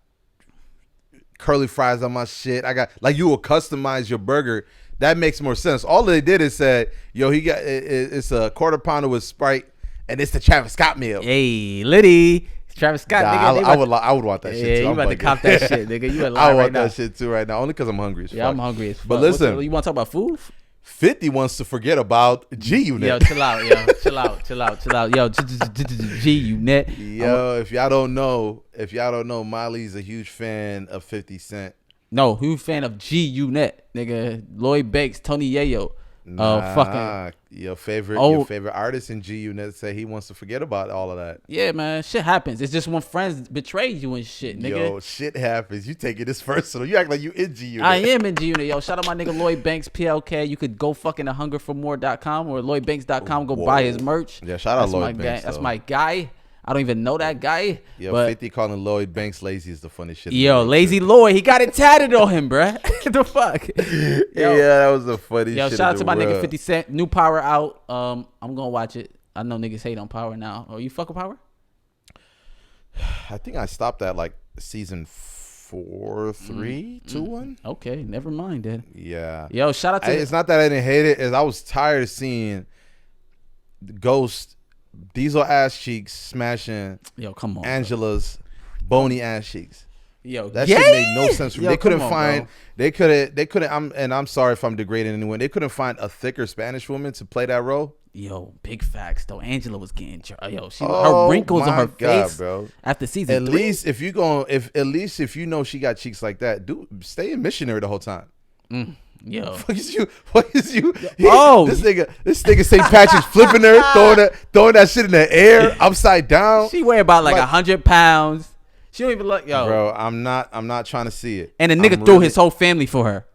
curly fries on my shit. I got, like, you will customize your burger. That makes more sense. All they did is said, yo, he got it's a quarter pounder with Sprite, and it's the Travis Scott meal. Hey, Liddy, Travis Scott. Nigga, I would want that shit too. You about to cop that shit, nigga. You I want that shit too right now, only because I'm hungry as fuck. Yeah, I'm hungry as fuck. But listen, you want to talk about food? 50 wants to forget about G Unit. Yo, chill out. Yo, G Unit. Yo, if y'all don't know, Miley's a huge fan of 50 Cent. No, huge fan of G Unit, nigga. Lloyd Banks, Tony Yayo. Fucking your favorite artist in G Unit say he wants to forget about all of that. Yeah, man, shit happens. It's just when friends betray you and shit, nigga. Yo, shit happens. You take it this personal. You act like you in G Unit. I am in G Unit. Yo, shout out my nigga Lloyd Banks, PLK. You could go fucking to hungerformore.com or lloydbanks.com. Go buy his merch. Yeah, shout out Lloyd Banks. That's my guy. I don't even know that guy. Yo, 50 calling Lloyd Banks lazy is the funniest shit. Yo, lazy Lloyd, he got it tatted on him, bruh. What the fuck? Yo, yeah, that was the funny shit. Yo, shout out to my nigga 50 Cent. New Power out. I'm gonna watch it. I know niggas hate on Power now. Oh, you fuck with Power? I think I stopped at like season 4, 3, 2, 1. Okay, never mind then. Yeah. Yo, shout out to it's not that I didn't hate it, is I was tired of seeing Ghost Diesel ass cheeks smashing. Yo, come on, Angela's bony ass cheeks. Yo, that shit made no sense for me. They couldn't find. They couldn't. I'm sorry if I'm degrading anyone. They couldn't find a thicker Spanish woman to play that role. Yo, big facts though. Angela was getting her wrinkles on her face, bro. After season 3. At least if you know she got cheeks like that, stay in missionary the whole time. Yo, what is you? Oh, this nigga St. Patrick's flipping her, throwing that shit in the air upside down. She weigh about like 100 pounds. She don't even look, yo. Bro, I'm not trying to see it. And the nigga threw his whole family for her.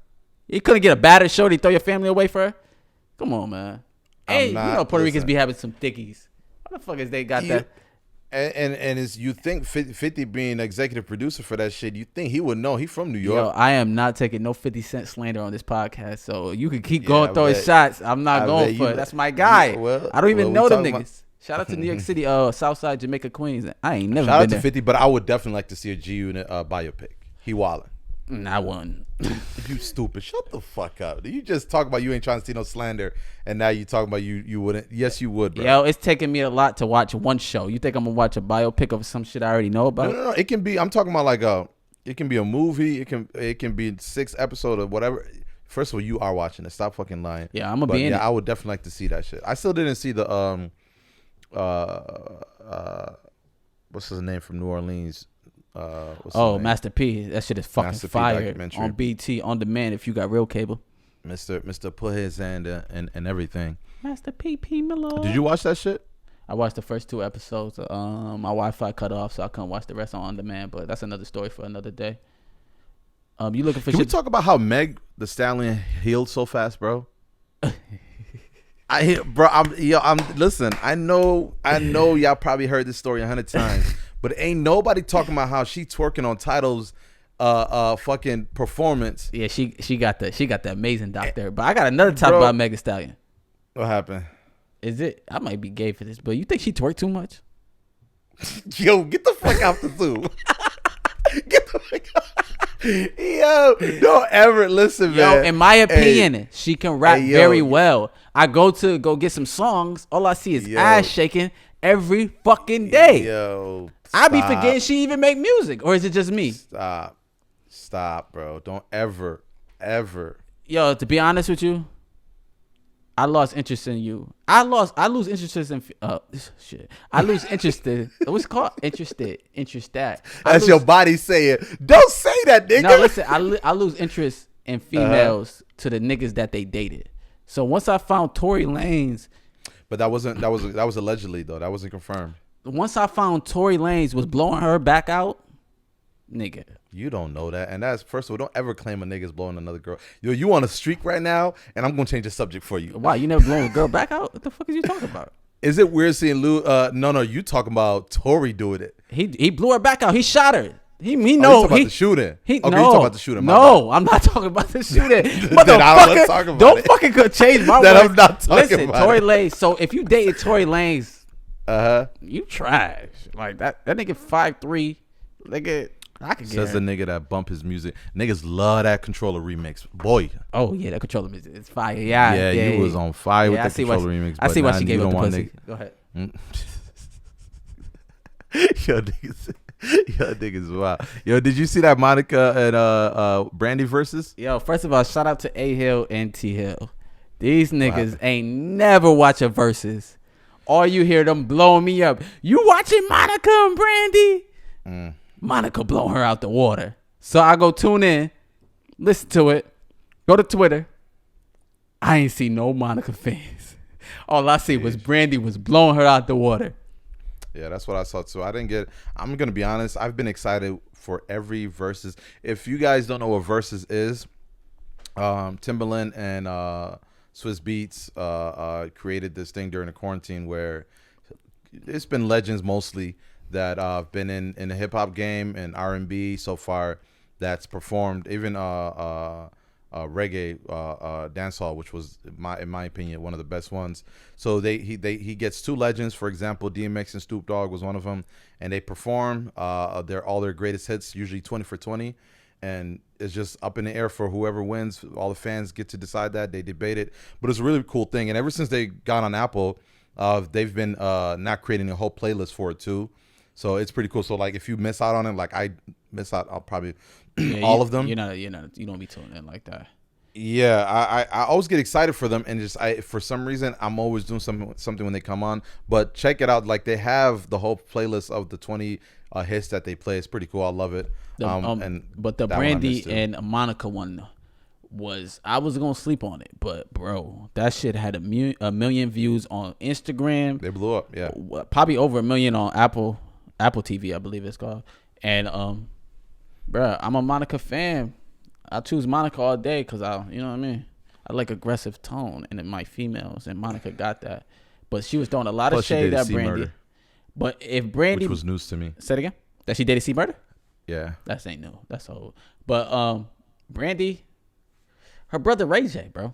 He couldn't get a battered shorty, throw your family away for her. Come on, man. Hey, you know Puerto Ricans be having some thickies. What the fuck is they got that? And it's, you think 50 being executive producer for that shit, you think he would know. He from New York. Yo, I am not taking no 50 Cent slander on this podcast, so you can keep going throwing shots. I'm not going for it. That's my guy. I don't even know them niggas. Shout out to New York City, Southside, Jamaica, Queens. I ain't never been there. Shout out to 50, but I would definitely like to see a G Unit biopic. He wildin'. I wouldn't. You stupid. Shut the fuck up. You just talk about you ain't trying to see no slander, and now you talking about you wouldn't. Yes, you would, bro. Yo, it's taking me a lot to watch one show. You think I'm going to watch a biopic of some shit I already know about? No. It can be, I'm talking about like it can be a movie. It can be 6 episodes or whatever. First of all, you are watching it. Stop fucking lying. Yeah, I'm going to be in it. I would definitely like to see that shit. I still didn't see the, what's his name from New Orleans? Master P. That shit is fucking Master P fire documentary. on BT on demand if you got real cable. Mr. put his hand and everything. Master P. Miller. Did you watch that shit? I watched the first 2 episodes. My Wi-Fi cut off, so I couldn't watch the rest on demand. But that's another story for another day. You looking for? Can we talk about how Meg the Stallion healed so fast, bro? Listen. I know y'all probably heard this story 100 times, but ain't nobody talking about how she twerking on Tidal's fucking performance. Yeah, she got the amazing doctor. But I got another topic about Meg Thee Stallion. What happened? Is it? I might be gay for this, but you think she twerk too much? Yo, get the fuck out the Zoom. Get the fuck out. Yo, don't ever listen, man. Yo, in my opinion, she can rap very well. I go get some songs. All I see is ass shaking every fucking day. Yo, I be forgetting she even make music, or is it just me? Stop, bro. Don't ever. Yo, to be honest with you, I lost interest in you. I lose interest in shit. I lose interest in what's it called? Interested. That's your body saying. Don't say that, nigga. No, listen. I lose interest in females to the niggas that they dated. So once I found Tory Lanez, but that was allegedly though. That wasn't confirmed. Once I found Tory Lanez was blowing her back out, nigga. You don't know that. And that's, first of all, don't ever claim a nigga's blowing another girl. Yo, you on a streak right now, and I'm going to change the subject for you. Why? You never blown a girl back out? What the fuck is you talking about? Is it weird seeing Lou? No, you talking about Tory doing it. He blew her back out. He shot her. He know. You talking about the shooting? You talking about the shooting. No, I'm not talking about the shooting. Motherfucker, don't fucking change my that words. I'm not talking Listen, about Tory Lanez. So if you dated Tory Lanez, you trash. Like that nigga 5'3", nigga. Says the nigga that bump his music. Niggas love that Controller remix, boy. Oh yeah, that Controller music is fire. Yeah, you was on fire with that Controller remix. I see why she gave up the pussy. Go ahead. Yo, niggas, wow. Yo, did you see that Monica and Brandy versus? Yo, first of all, shout out to A Hill and T Hill. These niggas ain't never watch a versus. All you hear them blowing me up. You watching Monica and Brandy? Monica blowing her out the water. So I go tune in, listen to it, go to Twitter. I ain't see no Monica fans. All I see was Brandy was blowing her out the water. Yeah, that's what I saw too. I'm going to be honest. I've been excited for every versus. If you guys don't know what versus is, Timbaland and Swiss Beats created this thing during the quarantine where it's been legends mostly that have been in the hip hop game and R&B so far that's performed, even reggae dancehall, which was in my opinion one of the best ones. So he gets 2 legends, for example, DMX and Snoop Dogg was one of them, and they perform their greatest hits, usually 20 for 20, and it's just up in the air for whoever wins. All the fans get to decide that. They debate it, but it's a really cool thing. And ever since they got on Apple, they've been not creating a whole playlist for it too. So it's pretty cool. So like if you miss out on it, like I miss out, I'll probably all of them. You don't be tuning in like that. Yeah, I always get excited for them, and just for some reason I'm always doing something when they come on. But check it out, like they have the whole playlist of the 20 hits that they play. It's pretty cool. I love it. But the Brandy and Monica one was, I was gonna sleep on it, but bro, that shit had a million views on Instagram. They blew up. Yeah, probably over 1 million on Apple TV, I believe it's called. And bro, I'm a Monica fan. I choose Monica all day because you know what I mean? I like aggressive tone and in my females, and Monica got that. But she was throwing a lot of shade at Brandy. Murder. But if Brandy, which was news to me. Say it again? That she dated C Murder? Yeah. That ain't new. That's old. But Brandy, her brother Ray J, bro.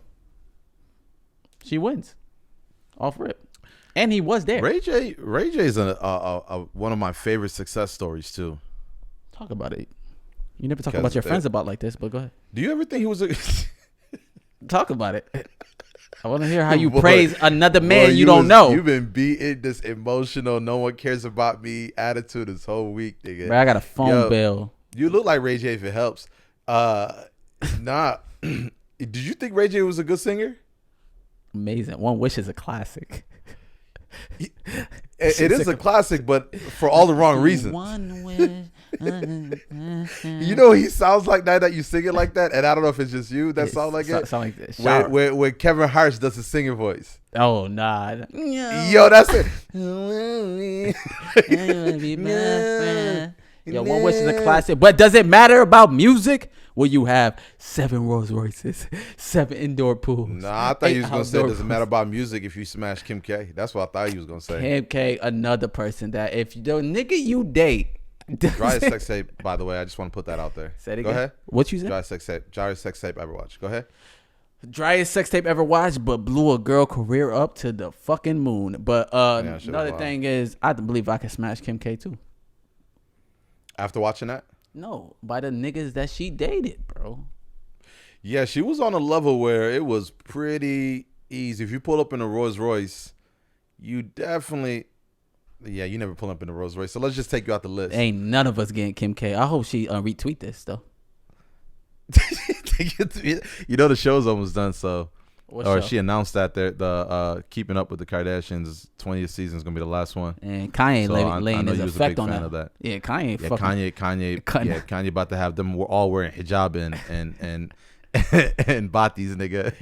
She wins. Off rip. And he was there. Ray J is one of my favorite success stories too. Talk about it. You never talk about your friends about like this, but go ahead. Do you ever think he was a talk about it? I want to hear how you praise another man you don't know. You've been beating this emotional, no one cares about me attitude this whole week, nigga. Bro, I got a phone bill. You look like Ray J if it helps. Nah. Did you think Ray J was a good singer? Amazing. One Wish is a classic. It is a classic, but for all the wrong reasons. You know he sounds like that you sing it like that, and I don't know if it's just you that sound like it. Sound like that. Where Kevin Hart does his singing voice. Oh nah. Yo, that's it. Yo, One Wish is a classic. But does it matter about music? Well, you have 7 Rolls Royces, 7 indoor pools. Nah, I thought you was gonna say it doesn't matter about music if you smash Kim K. That's what I thought you was gonna say. Kim K, another person that if the nigga you date. Driest sex tape, by the way. I just want to put that out there. Say it again. Go ahead. What you said? Driest sex tape ever watched. Go ahead. Driest sex tape ever watched, but blew a girl career up to the fucking moon. But another thing is, I believe I can smash Kim K too. After watching that? No, by the niggas that she dated, bro. Yeah, she was on a level where it was pretty easy. If you pull up in a Rolls Royce, you definitely... Yeah, you never pull up in a Rolls Royce. So let's just take you out the list. Ain't none of us getting Kim K. I hope she retweet this, though. You know the show's almost done, so... What show? She announced that the Keeping Up with the Kardashians 20th season is going to be the last one. And Kanye laying his effect on that. Of that. Yeah, Kanye. Kanye about to have them all wearing hijab and batis, nigga.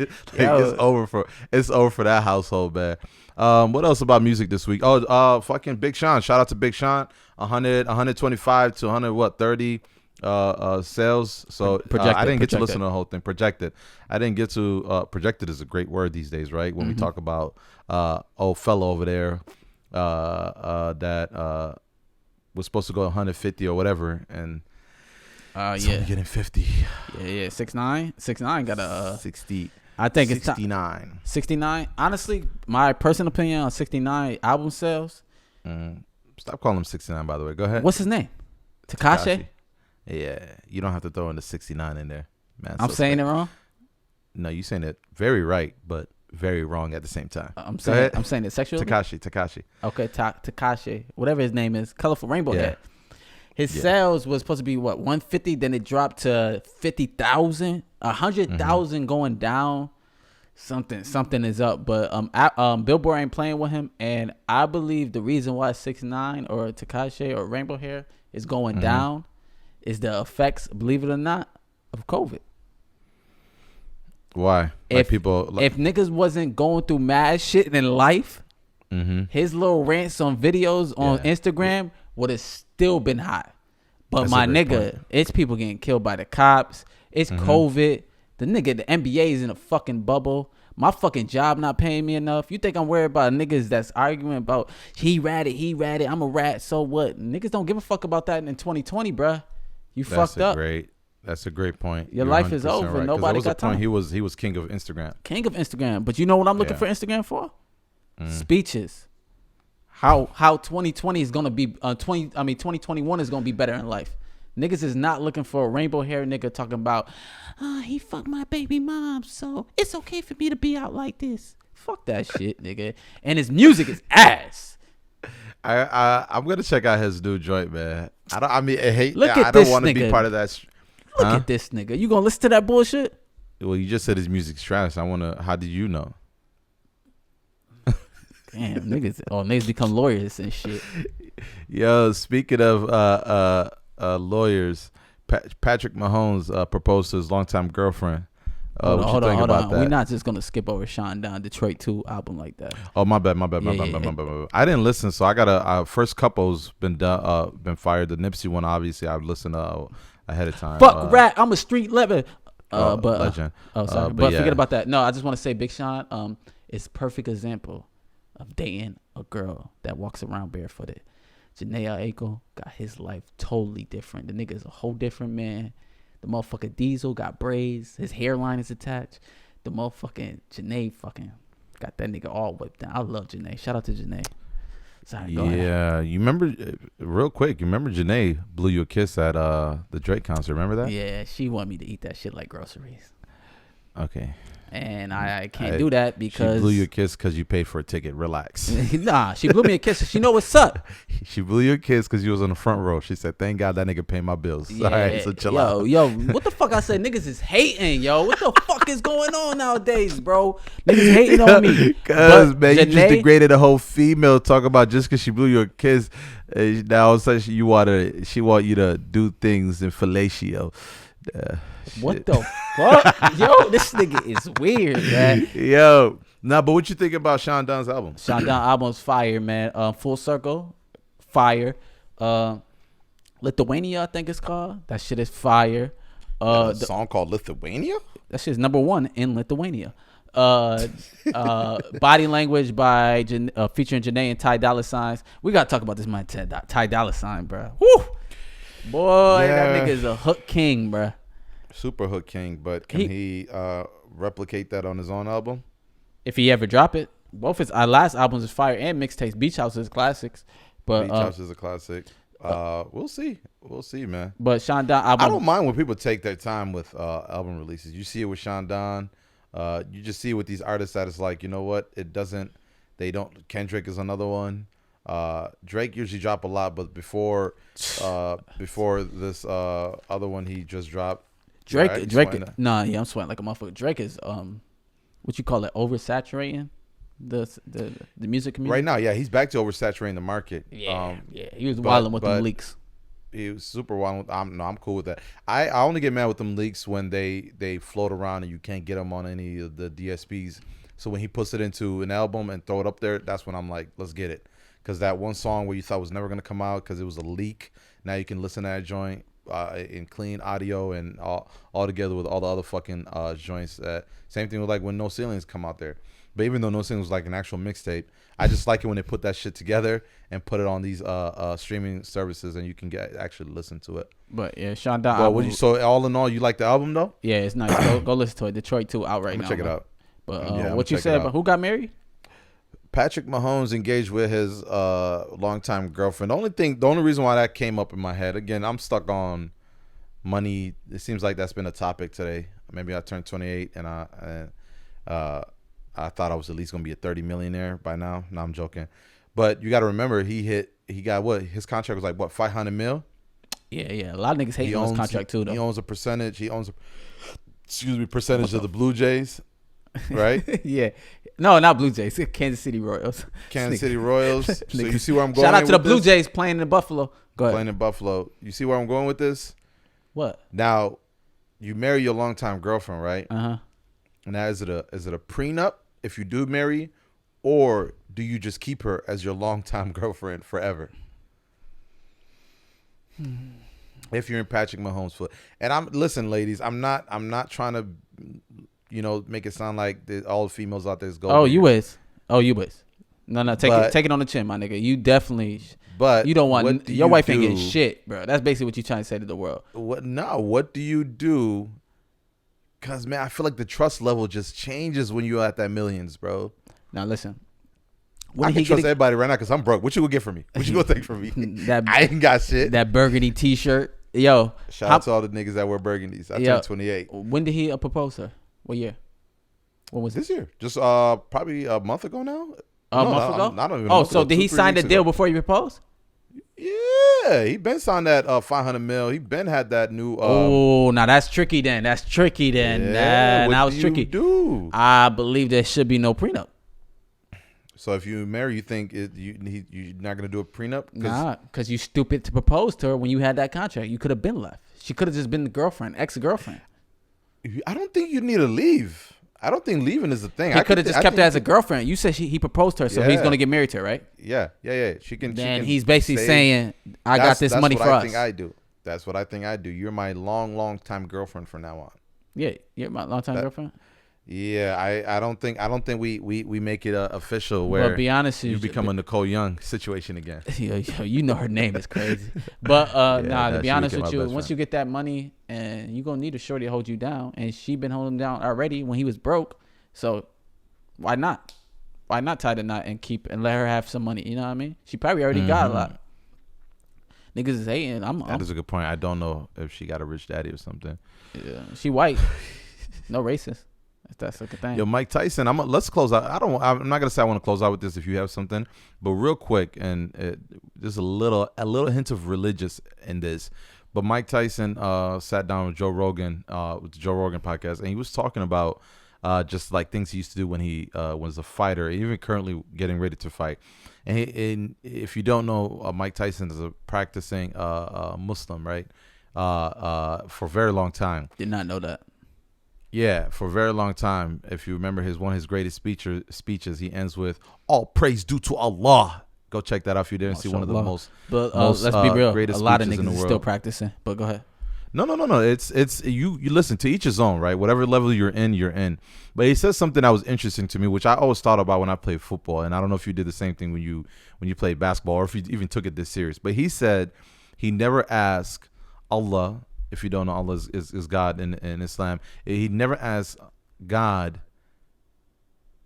It's over for that household, man. What else about music this week? Fucking Big Sean. Shout out to Big Sean. 125 to 130 sales. So I didn't get to listen to the whole thing. Projected. I didn't get to projected is a great word these days, right? When we talk about old fellow over there that was supposed to go 150 or whatever, and yeah, getting 50. Yeah. 6ix9ine got a 60. I think 69. It's 69. Honestly, my personal opinion on 69 album sales. Stop calling him 69, by the way. Go ahead. What's his name? Tekashi? Yeah, you don't have to throw in the 69 in there, man. I'm saying it wrong. No, you saying it very right, but very wrong at the same time. I'm saying it sexually. Tekashi. Okay, Tekashi, whatever his name is, Colorful Rainbow Head. His sales was supposed to be 150, then it dropped to 50,000, 100,000 going down. Something is up, but Billboard ain't playing with him, and I believe the reason why 6ix9ine or Tekashi or Rainbow Hair is going down is the effects, believe it or not, of COVID. Why? If niggas wasn't going through mad shit in life, his little rants on videos on Instagram would have still been hot. But that's my nigga, point. It's people getting killed by the cops. It's COVID. The NBA is in a fucking bubble. My fucking job not paying me enough. You think I'm worried about niggas that's arguing about he ratted, I'm a rat, so what? Niggas don't give a fuck about that in 2020, bruh. You fucked up. That's a great point. Your life is over. Right. Nobody got time. He was king of Instagram. King of Instagram. But you know what I'm looking for Instagram for? Speeches. How 2020 is gonna be 2021 is gonna be better in life. Niggas is not looking for a rainbow hair nigga talking about he fucked my baby mom, so it's okay for me to be out like this. Fuck that shit, nigga. And his music is ass. I'm gonna check out his new joint, man. I don't want to be part of that. Look at this nigga. You gonna listen to that bullshit? Well, you just said his music's trash. How did you know? Damn, niggas become lawyers and shit. Yo, speaking of lawyers, Patrick Mahomes proposed to his longtime girlfriend. Hold on. We're not just gonna skip over Sean Down Detroit 2 album like that. Oh, my bad. I didn't listen, so I got a first couple's been fired. The Nipsey one, obviously, I've listened ahead of time. Fuck rat, I'm a street legend. Legend. Sorry, but forget about that. No, I just want to say Big Sean is perfect example of dating a girl that walks around barefooted. Janae Aiko got his life totally different. The nigga is a whole different man. The motherfucker Diesel got braids. His hairline is attached. The motherfucking Janae fucking got that nigga all whipped down. I love Janae. Shout out to Janae. Sorry, go ahead. You remember, real quick, Janae blew you a kiss at the Drake concert. Remember that? Yeah, she wanted me to eat that shit like groceries. Okay. And I can't do that because... She blew you a kiss because you paid for a ticket. Relax. Nah, she blew me a kiss. She know what's up. She blew you a kiss because you was on the front row. She said, thank God that nigga paid my bills. Yeah. All right, so chill out. Yo, what the fuck I said? Niggas is hating, yo. What the fuck fuck is going on nowadays, bro? Niggas hating on me. Cause man, you just degraded a whole female. Talk about just because she blew your kiss. Now all of a sudden she want you to do things in fellatio. What the fuck? Yo, this nigga is weird, man. Yo. Nah, but what you think about Sean Dunn's album? Sean Dunn album's fire, man. Full Circle, fire. Lithuania, I think it's called. That shit is fire. A song called Lithuania? That shit's #1 in Lithuania. Body Language by featuring Janae and Ty Dolla Signs. We gotta talk about this man Ty Dolla Sign, bro. Woo! Boy, that nigga is a hook king, bro. Super hook king, but can he replicate that on his own album? If he ever drop it. Both his last albums is fire and mixtapes. Beach House is classics. But Beach House is a classic. We'll see, man. But Sean Don album, I don't mind when people take their time with album releases. You see it with Sean Don. You just see it with these artists that it's like, you know what? Kendrick is another one. Drake usually drop a lot, but before this other one he just dropped. Drake. I'm sweating like a motherfucker. Drake is what you call it, oversaturating the music community right now. Yeah, he's back to oversaturating the market. Yeah, he was wilding with them leaks. He was super wild. I'm cool with that. I only get mad with them leaks when they float around and you can't get them on any of the DSPs. So when he puts it into an album and throw it up there, that's when I'm like, let's get it. Because that one song where you thought was never gonna come out because it was a leak, now you can listen to that joint in clean audio and all together with all the other fucking joints. Same thing with like when No Ceilings come out there. But even though No Ceilings was like an actual mixtape, I just like it when they put that shit together and put it on these streaming services and you can actually listen to it. But yeah, Sean Don. So all in all, you like the album though? Yeah, it's nice. Go listen to it. Detroit 2 out right now. Check it out. But what you said about who got married? Patrick Mahomes engaged with his longtime girlfriend. The only reason why that came up in my head, again, I'm stuck on money. It seems like that's been a topic today. Maybe I turned 28 and I thought I was at least gonna be a 30 millionaire by now. No, I'm joking. But you got to remember, he got what? His contract was like what, 500 mil? Yeah. A lot of niggas hate on his contract too, though. He owns a percentage. He owns percentage of the Blue Jays, right? Yeah. No, not Blue Jays. Kansas City Royals. Kansas City Royals. So you see where I'm going? Shout out to the Blue Jays playing in Buffalo. Go ahead. Playing in Buffalo. You see where I'm going with this? What? Now, you marry your longtime girlfriend, right? Uh-huh. Now, is it a prenup if you do marry, or do you just keep her as your longtime girlfriend forever? If you're in Patrick Mahomes' foot, and listen, ladies, I'm not trying to, make it sound like all the females out there is gold. You is. No, take it on the chin, my nigga. You definitely. But you don't want your wife ain't getting shit, bro. That's basically what you trying to say to the world. What do you do? Cause man, I feel like the trust level just changes when you're at that millions, bro. Now listen, I can trust everybody right now because I'm broke. What you gonna get from me? What you gonna take from me? I ain't got shit. That burgundy T-shirt, yo. Shout out to all the niggas that wear burgundies. I turned 28. When did he propose her? What year? What was this year? Just probably a month ago now. A month ago? I don't even. So did he sign the deal before he proposed? Yeah, he been signed that 500 mil. He been had that new. Now that's tricky. Then that was tricky. I believe there should be no prenup. So if you marry, you think you're not gonna do a prenup? Nah, because you stupid to propose to her when you had that contract. You could have been left. She could have just been the ex-girlfriend. I don't think you need to leave. I don't think leaving is the thing. He could have just kept her as a girlfriend. You said he proposed to her, so he's gonna get married to her, right? Yeah. She can. Then he's basically saying, "I got this money for us." That's what I think I do. That's what I think I do. You're my long time girlfriend from now on. Yeah, you're my long time girlfriend. Yeah, I don't think we make it official where. But be honest, you become a Nicole Young situation again. Yo, her name is crazy. But to be honest with you, once you get that money, and you gonna need a shorty to hold you down, and she been holding him down already when he was broke. So why not? Why not tie the knot and let her have some money? You know what I mean? She probably already got a lot. Niggas is hating. That is a good point. I don't know if she got a rich daddy or something. Yeah, she white. No racist. That's like a thing. Yo, Mike Tyson. Let's close out. I'm not gonna say I want to close out with this if you have something, but real quick, and there's a little hint of religious in this. But Mike Tyson sat down with Joe Rogan, with the Joe Rogan podcast, and he was talking about just like things he used to do when he was a fighter, even currently getting ready to fight. And if you don't know, Mike Tyson is a practicing Muslim, right? For a very long time. Did not know that. Yeah, for a very long time. If you remember one of his greatest speeches, he ends with "All praise due to Allah." Go check that out if you didn't see one of the most. But let's be real. A lot of in the niggas world. still practicing. But go ahead. No. It's you listen, to each his own, right? Whatever level you're in. But he says something that was interesting to me, which I always thought about when I played football, and I don't know if you did the same thing when you played basketball, or if you even took it this serious. But he said he never asked Allah. If you don't know, Allah is God in Islam. He never asks God.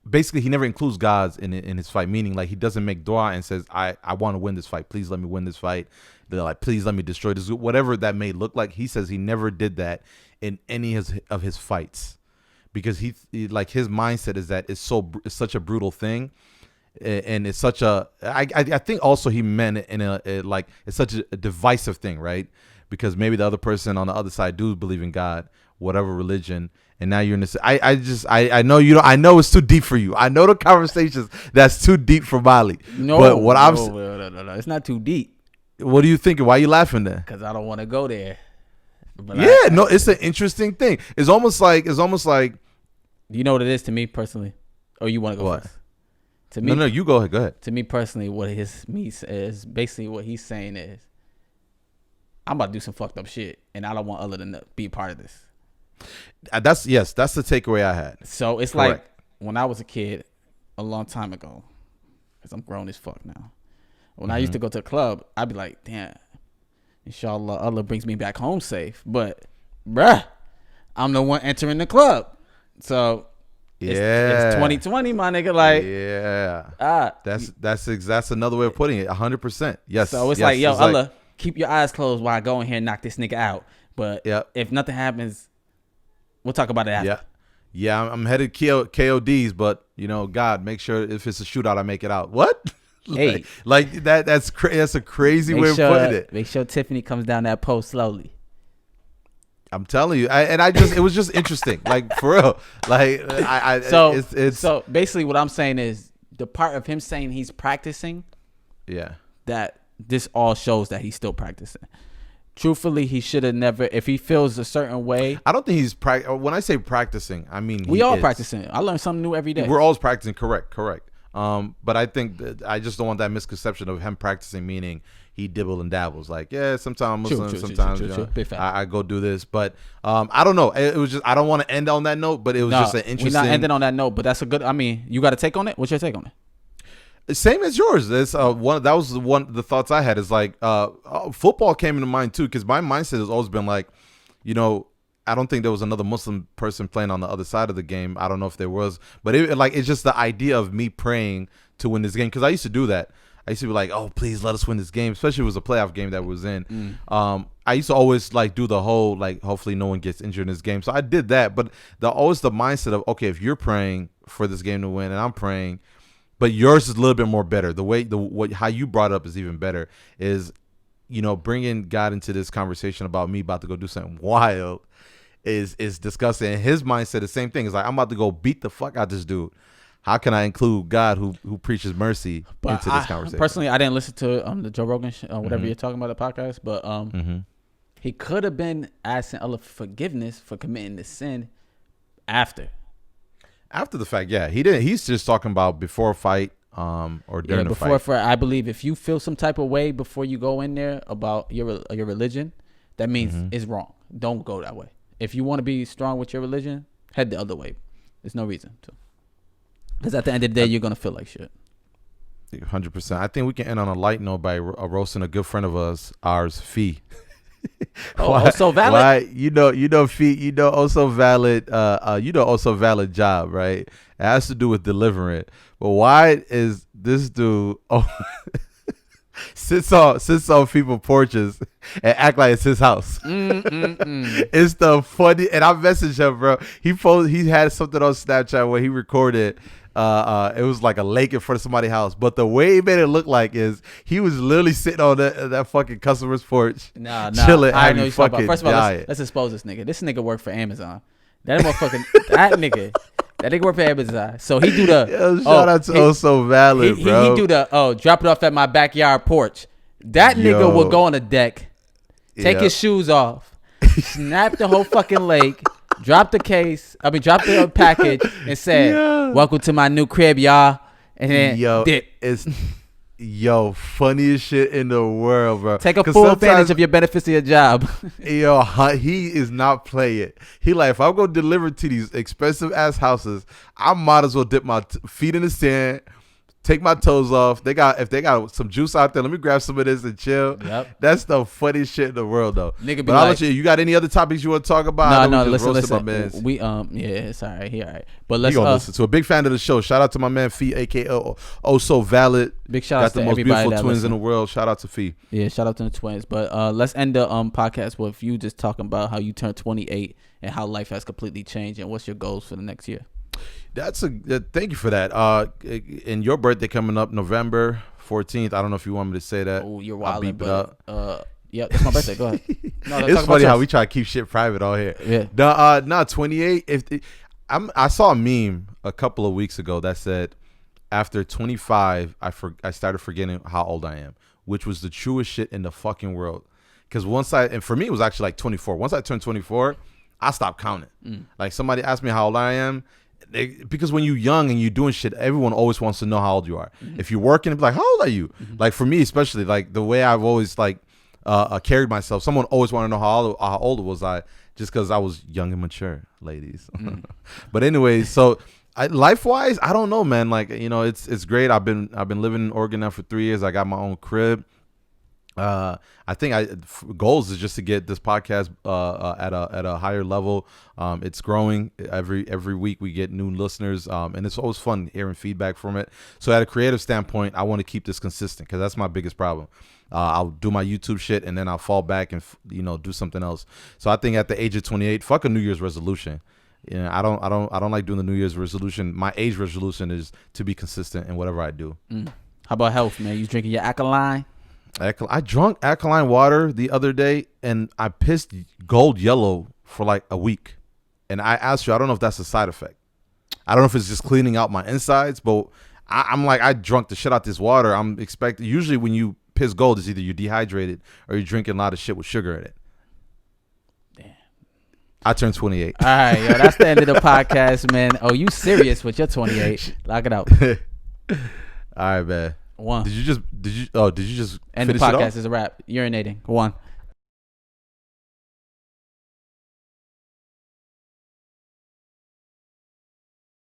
Basically, he never includes God in his fight, meaning like he doesn't make dua and says, I want to win this fight. Please let me win this fight. They're like, please let me destroy this. Whatever that may look like, he says he never did that in any of his fights, because he like his mindset is that it's such a brutal thing. And it's such a, I think also he meant it in like it's such a divisive thing, right? Because maybe the other person on the other side do believe in God, whatever religion, and now you're in this. I know you don't. I know it's too deep for you. I know the conversations that's too deep for Molly. No, it's not too deep. What are you thinking? Why are you laughing then? Because I don't want to go there. But no, it's an interesting thing. It's almost like. You know what it is to me personally, or you want to go what? first? To me, no, you go ahead. Go ahead. To me personally, what is basically what he's saying is, I'm about to do some fucked up shit, and I don't want other than to be a part of this. That's the takeaway I had. So it's Correct. like when I was a kid, a long time ago, because I'm grown as fuck now. When I used to go to a club, I'd be like, damn, inshallah, Allah brings me back home safe. But, bruh, I'm the one entering the club. So it's 2020, my nigga. Like, that's another way of putting it. 100%. Yes. So it's like, yo, Allah, keep your eyes closed while I go in here and knock this nigga out. But if nothing happens, we'll talk about it after. Yeah, I'm headed KODs, but God, make sure if it's a shootout, I make it out. What? Hey, like that. That's a crazy way of putting it. Make sure Tiffany comes down that post slowly. I'm telling you, it was just interesting, like for real. Like so basically, what I'm saying is the part of him saying he's practicing. Yeah. That this all shows that he's still practicing. Truthfully, he should have never. If he feels a certain way, I don't think he's when I say practicing, I mean we all practicing. I learn something new every day. We're always practicing. Correct. But I think that I just don't want that misconception of him practicing meaning he dibble and dabbles. Like, yeah, sometimes I'm Muslim, sometimes I go do this. But I don't know. It was just, I don't want to end on that note, but it was just an interesting. We're not ending on that note, but that's a good. I mean, you got a take on it? What's your take on it? Same as yours. It's the thoughts I had is like football came into mind too, because my mindset has always been like, I don't think there was another Muslim person playing on the other side of the game. I don't know if there was, but it's just the idea of me praying to win this game, because I used to do that. I used to be like, oh, please let us win this game, especially if it was a playoff game that was in. I used to always like do the whole like hopefully no one gets injured in this game. So I did that, but always the mindset of, okay, if you're praying for this game to win and I'm praying, but yours is a little bit more better. How you brought up is even better. Is bringing God into this conversation about me about to go do something wild is disgusting. And his mindset, the same thing. Is like, I'm about to go beat the fuck out this dude. How can I include God who preaches mercy into this conversation? Personally, I didn't listen to the Joe Rogan whatever you're talking about, the podcast, but he could have been asking Allah for forgiveness for committing the sin after the fact. Yeah, he didn't. He's just talking about before a fight or during the fight. I believe if you feel some type of way before you go in there about your religion, that means it's wrong. Don't go that way. If you want to be strong with your religion, head the other way. There's no reason to. Because at the end of the day, you're going to feel like shit. 100%. I think we can end on a light note by roasting a good friend of ours, Fee. Also valid. Why, Fee, also valid. Also valid job, right? It has to do with delivering. But why is this dude sits on people's porches and act like it's his house? It's the funny. And I messaged him, bro. He had something on Snapchat where he recorded it was like a lake in front of somebody's house. But the way he made it look like is he was literally sitting on that fucking customer's porch, chilling, I know having fucking First of all, diet. let's expose this nigga. This nigga worked for Amazon. That motherfucking that nigga worked for Amazon. So he do the shout out to So Valid, bro. He do the drop it off at my backyard porch. That nigga would go on the deck, take his shoes off, snap the whole fucking lake, drop the package, and said, "Welcome to my new crib, y'all." And then dip. It's funniest shit in the world, bro. Take a full advantage of your benefits of your job. He is not playing. He like, if I'm gonna deliver to these expensive ass houses, I might as well dip my feet in the sand, take my toes off. If they got some juice out there, let me grab some of this and chill. Yep. That's the funniest shit in the world, though. Nigga, but I'll let you got any other topics you want to talk about? No, listen. We it's all right. He all right. But let's listen to a big fan of the show. Shout out to my man Fee, aka So Valid. Big shout out to everybody. Got the most beautiful twins in the world. Shout out to Fee. Yeah, shout out to the twins. But let's end the podcast with you just talking about how you turned 28 and how life has completely changed and what's your goals for the next year. Thank you for that. And your birthday coming up November 14th. I don't know if you want me to say that. Oh, you're wild. Yeah, that's my birthday. Go ahead. No, it's funny how we try to keep shit private all here. Yeah. 28. I saw a meme a couple of weeks ago that said, after 25, I started forgetting how old I am, which was the truest shit in the fucking world. Because and for me, it was actually like 24. Once I turned 24, I stopped counting. Like somebody asked me how old I am. Because when you're young and you're doing shit, everyone always wants to know how old you are. If you're working, it's like, how old are you? Like for me, especially, like the way I've always like carried myself, someone always want to know how old was I, just because I was young and mature, ladies. But anyway, so life wise, I don't know, man. Like, it's great. I've been living in Oregon now for 3 years. I got my own crib. I think goals is just to get this podcast at a higher level. It's growing every week. We get new listeners, and it's always fun hearing feedback from it. So at a creative standpoint, I want to keep this consistent because that's my biggest problem. I'll do my YouTube shit and then I'll fall back and do something else. So I think at the age of 28, fuck a New Year's resolution. I don't like doing the New Year's resolution. My age resolution is to be consistent in whatever I do. How about health, man? You drinking your alkaline? I drunk alkaline water the other day and I pissed gold yellow for like a week. And I asked you, I don't know if that's a side effect. I don't know if it's just cleaning out my insides, but I'm like, I drunk the shit out this water. I'm expecting, usually when you piss gold, it's either you're dehydrated or you're drinking a lot of shit with sugar in it. Damn. I turned 28. All right, yo, that's the end of the podcast, man. Oh, you serious with your 28? Lock it out. All right, man. One. Did you just end the podcast? Is a wrap. Urinating. One.